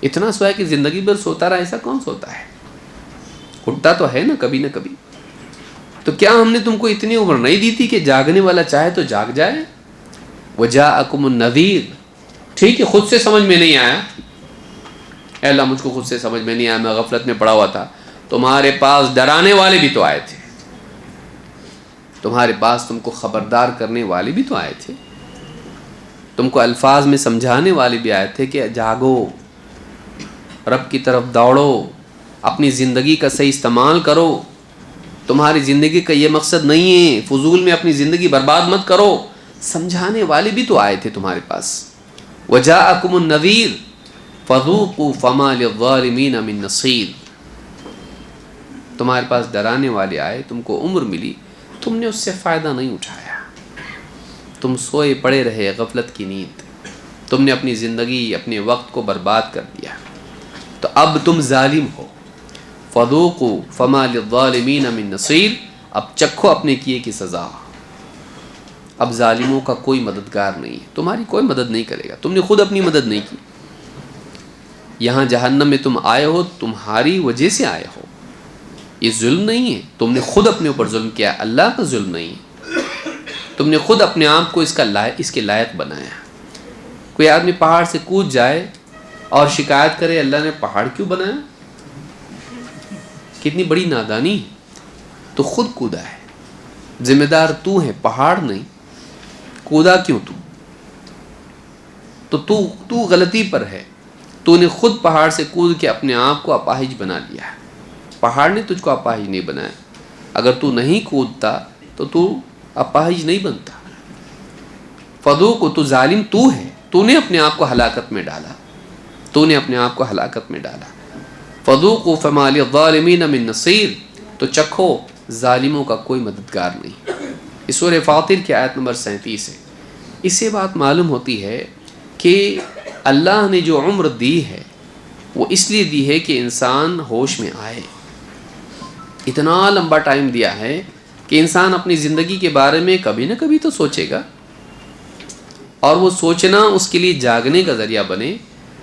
اتنا سویا کہ زندگی بھر سوتا رہا، ایسا کون سوتا ہے؟ اٹھتا تو ہے نا کبھی نہ کبھی. تو کیا ہم نے تم کو اتنی عمر نہیں دی تھی کہ جاگنے والا چاہے تو جاگ جائے؟ وجاءکم النذیر. ٹھیک ہے، خود سے سمجھ میں نہیں آیا، اے اللہ مجھ کو خود سے سمجھ میں نہیں آیا، میں غفلت میں پڑا ہوا تھا. تمہارے پاس ڈرانے والے بھی تو آئے تھے، تمہارے پاس تم کو خبردار کرنے والے بھی تو آئے تھے، تم کو الفاظ میں سمجھانے والے بھی آئے تھے کہ جاگو، رب کی طرف دوڑو، اپنی زندگی کا صحیح استعمال کرو. تمہاری زندگی کا یہ مقصد نہیں ہے فضول میں اپنی زندگی برباد مت کرو. سمجھانے والے بھی تو آئے تھے تمہارے پاس. وجاءکم النذیر فذوقوا فما للظالمین من نصیر. تمہارے پاس ڈرانے والے آئے, تم کو عمر ملی, تم نے اس سے فائدہ نہیں اٹھایا. تم سوئے پڑے رہے غفلت کی نیند. تم نے اپنی زندگی اپنے وقت کو برباد کر دیا. تو اب تم ظالم ہو. فذوقوا فما للظالمین من نصیر. اب چکھو اپنے کیے کی سزا. اب ظالموں کا کوئی مددگار نہیں ہے, تمہاری کوئی مدد نہیں کرے گا. تم نے خود اپنی مدد نہیں کی. یہاں جہنم میں تم آئے ہو تمہاری وجہ سے آئے ہو. یہ ظلم نہیں ہے, تم نے خود اپنے اوپر ظلم کیا, اللہ کا ظلم نہیں ہے. تم نے خود اپنے آپ کو اس کے لائق بنایا. کوئی آدمی پہاڑ سے کود جائے اور شکایت کرے اللہ نے پہاڑ کیوں بنایا, کتنی بڑی نادانی. تو خود کودا ہے, ذمہ دار تو ہے, پہاڑ نہیں. کودا کیوں تو غلطی پر ہے. تو نے خود پہاڑ سے کود کے اپنے آپ کو اپاہج بنا لیا ہے. پہاڑ نے تجھ کو اپاہج نہیں بنایا. اگر تو نہیں کودتا تو اپاہج نہیں بنتا. فذوق, تو ظالم تو ہے, تو نے اپنے آپ کو ہلاکت میں ڈالا. فذوقوا فما للظالمین من نصیر. تو چکھو ظالموں کا کوئی مددگار نہیں. اس سورہ فاطر کی آیت نمبر 37 ہے. اس سے بات معلوم ہوتی ہے کہ اللہ نے جو عمر دی ہے وہ اس لیے دی ہے کہ انسان ہوش میں آئے. اتنا لمبا ٹائم دیا ہے کہ انسان اپنی زندگی کے بارے میں کبھی نہ کبھی تو سوچے گا, اور وہ سوچنا اس کے لیے جاگنے کا ذریعہ بنے,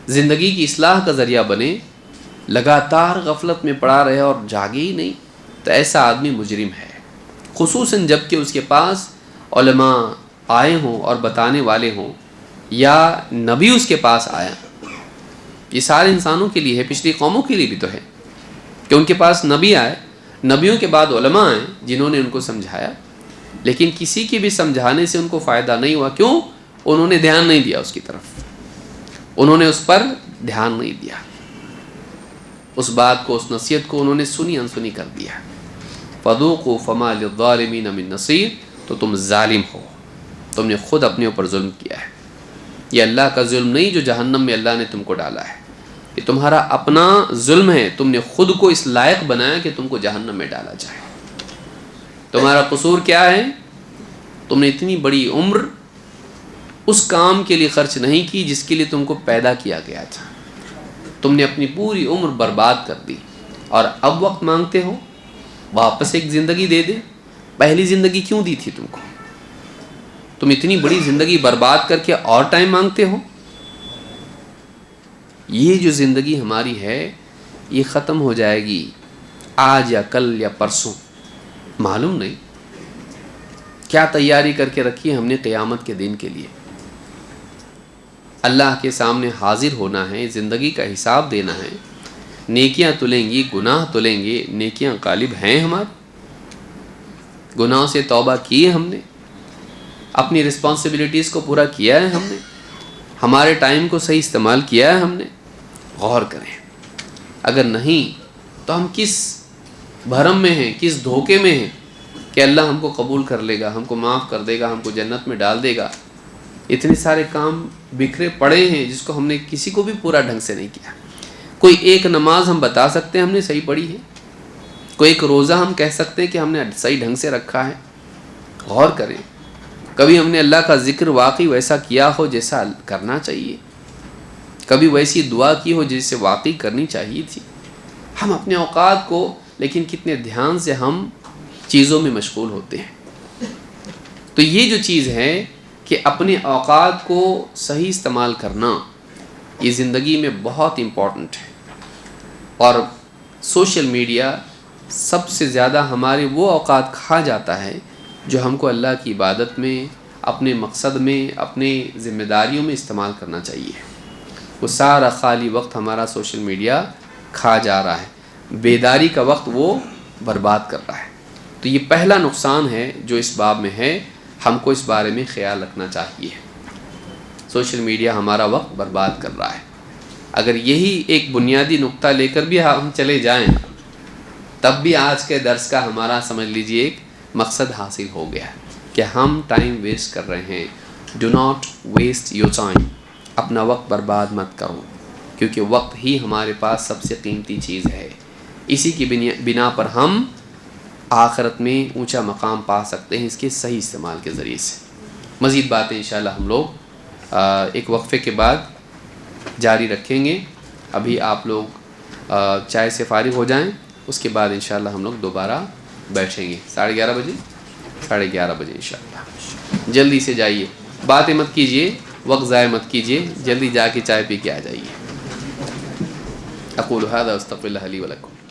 زندگی کی اصلاح کا ذریعہ بنے. لگاتار غفلت میں پڑا رہے اور جاگے ہی نہیں, تو ایسا آدمی مجرم ہے. خصوصاً جب کہ اس کے پاس علماء آئے ہوں اور بتانے والے ہوں, یا نبی اس کے پاس آیا. یہ سارے انسانوں کے لیے ہے, پچھلی قوموں کے لیے بھی تو ہے کہ ان کے پاس نبی آئے, نبیوں کے بعد علماء آئے جنہوں نے ان کو سمجھایا. لیکن کسی کے بھی سمجھانے سے ان کو فائدہ نہیں ہوا. کیوں؟ انہوں نے دھیان نہیں دیا اس کی طرف, انہوں نے اس پر دھیان نہیں دیا. اس بات کو, اس نصیحت کو انہوں نے سنی انسنی کر دیا. فذوقوا فما للظالمین من نصیر. تو تم ظالم ہو, تم نے خود اپنے اوپر ظلم کیا ہے. یہ اللہ کا ظلم نہیں جو جہنم میں اللہ نے تم کو ڈالا ہے, یہ تمہارا اپنا ظلم ہے. تم نے خود کو اس لائق بنایا کہ تم کو جہنم میں ڈالا جائے. تمہارا قصور کیا ہے؟ تم نے اتنی بڑی عمر اس کام کے لیے خرچ نہیں کی جس کے لیے تم کو پیدا کیا گیا تھا. تم نے اپنی پوری عمر برباد کر دی, اور اب وقت مانگتے ہو واپس ایک زندگی دے دے. پہلی زندگی کیوں دی تھی تم کو؟ تم اتنی بڑی زندگی برباد کر کے اور ٹائم مانگتے ہو. یہ جو زندگی ہماری ہے یہ ختم ہو جائے گی آج یا کل یا پرسوں, معلوم نہیں. کیا تیاری کر کے رکھی ہے ہم نے قیامت کے دن کے لیے. اللہ کے سامنے حاضر ہونا ہے, زندگی کا حساب دینا ہے. نیکیاں تلیں گی, گناہ تلیں گے. نیکیاں غالب ہیں ہمارے, گناہوں سے توبہ کی ہے ہم نے, اپنی رسپانسبلٹیز کو پورا کیا ہے ہم نے, ہمارے ٹائم کو صحیح استعمال کیا ہے ہم نے. غور کریں. اگر نہیں تو ہم کس بھرم میں ہیں, کس دھوکے میں ہیں کہ اللہ ہم کو قبول کر لے گا, ہم کو معاف کر دے گا, ہم کو جنت میں ڈال دے گا. اتنے سارے کام بکھرے پڑے ہیں جس کو ہم نے کسی کو بھی پورا ڈھنگ سے نہیں کیا. کوئی ایک نماز ہم بتا سکتے ہیں ہم نے صحیح پڑھی ہے, کوئی ایک روزہ ہم کہہ سکتے ہیں کہ ہم نے صحیح ڈھنگ سے رکھا ہے. غور کریں. کبھی ہم نے اللہ کا ذکر واقعی ویسا کیا ہو جیسا کرنا چاہیے, کبھی ویسی دعا کی ہو جیسے واقعی کرنی چاہیے تھی. ہم اپنے اوقات کو, لیکن کتنے دھیان سے ہم چیزوں میں مشغول ہوتے ہیں. تو یہ جو چیز ہے کہ اپنے اوقات کو صحیح استعمال کرنا, یہ زندگی میں بہت امپورٹنٹ ہے. اور سوشل میڈیا سب سے زیادہ ہمارے وہ اوقات کھا جاتا ہے جو ہم کو اللہ کی عبادت میں, اپنے مقصد میں, اپنے ذمہ داریوں میں استعمال کرنا چاہیے. وہ سارا خالی وقت ہمارا سوشل میڈیا کھا جا رہا ہے, بیداری کا وقت وہ برباد کر رہا ہے. تو یہ پہلا نقصان ہے جو اس باب میں ہے, ہم کو اس بارے میں خیال رکھنا چاہیے. سوشل میڈیا ہمارا وقت برباد کر رہا ہے. اگر یہی ایک بنیادی نقطہ لے کر بھی ہم چلے جائیں تب بھی آج کے درس کا ہمارا سمجھ لیجئے ایک مقصد حاصل ہو گیا ہے کہ ہم ٹائم ویسٹ کر رہے ہیں. Do not waste your time. اپنا وقت برباد مت کرو، کیونکہ وقت ہی ہمارے پاس سب سے قیمتی چیز ہے. اسی کی بنا پر ہم آخرت میں اونچا مقام پا سکتے ہیں اس کے صحیح استعمال کے ذریعے سے. مزید باتیں انشاءاللہ ہم لوگ ایک وقفے کے بعد جاری رکھیں گے. ابھی آپ لوگ چائے سے فارغ ہو جائیں، اس کے بعد انشاءاللہ ہم لوگ دوبارہ بیٹھیں گے 11:30 بجے 11:30 بجے انشاءاللہ. جلدی سے جائیے، باتیں مت کیجیے، وقت ضائع مت کیجیے، جلدی جا کے چائے پی کے آ جائیے. اقول هذا واستغفر الله لي ولكم.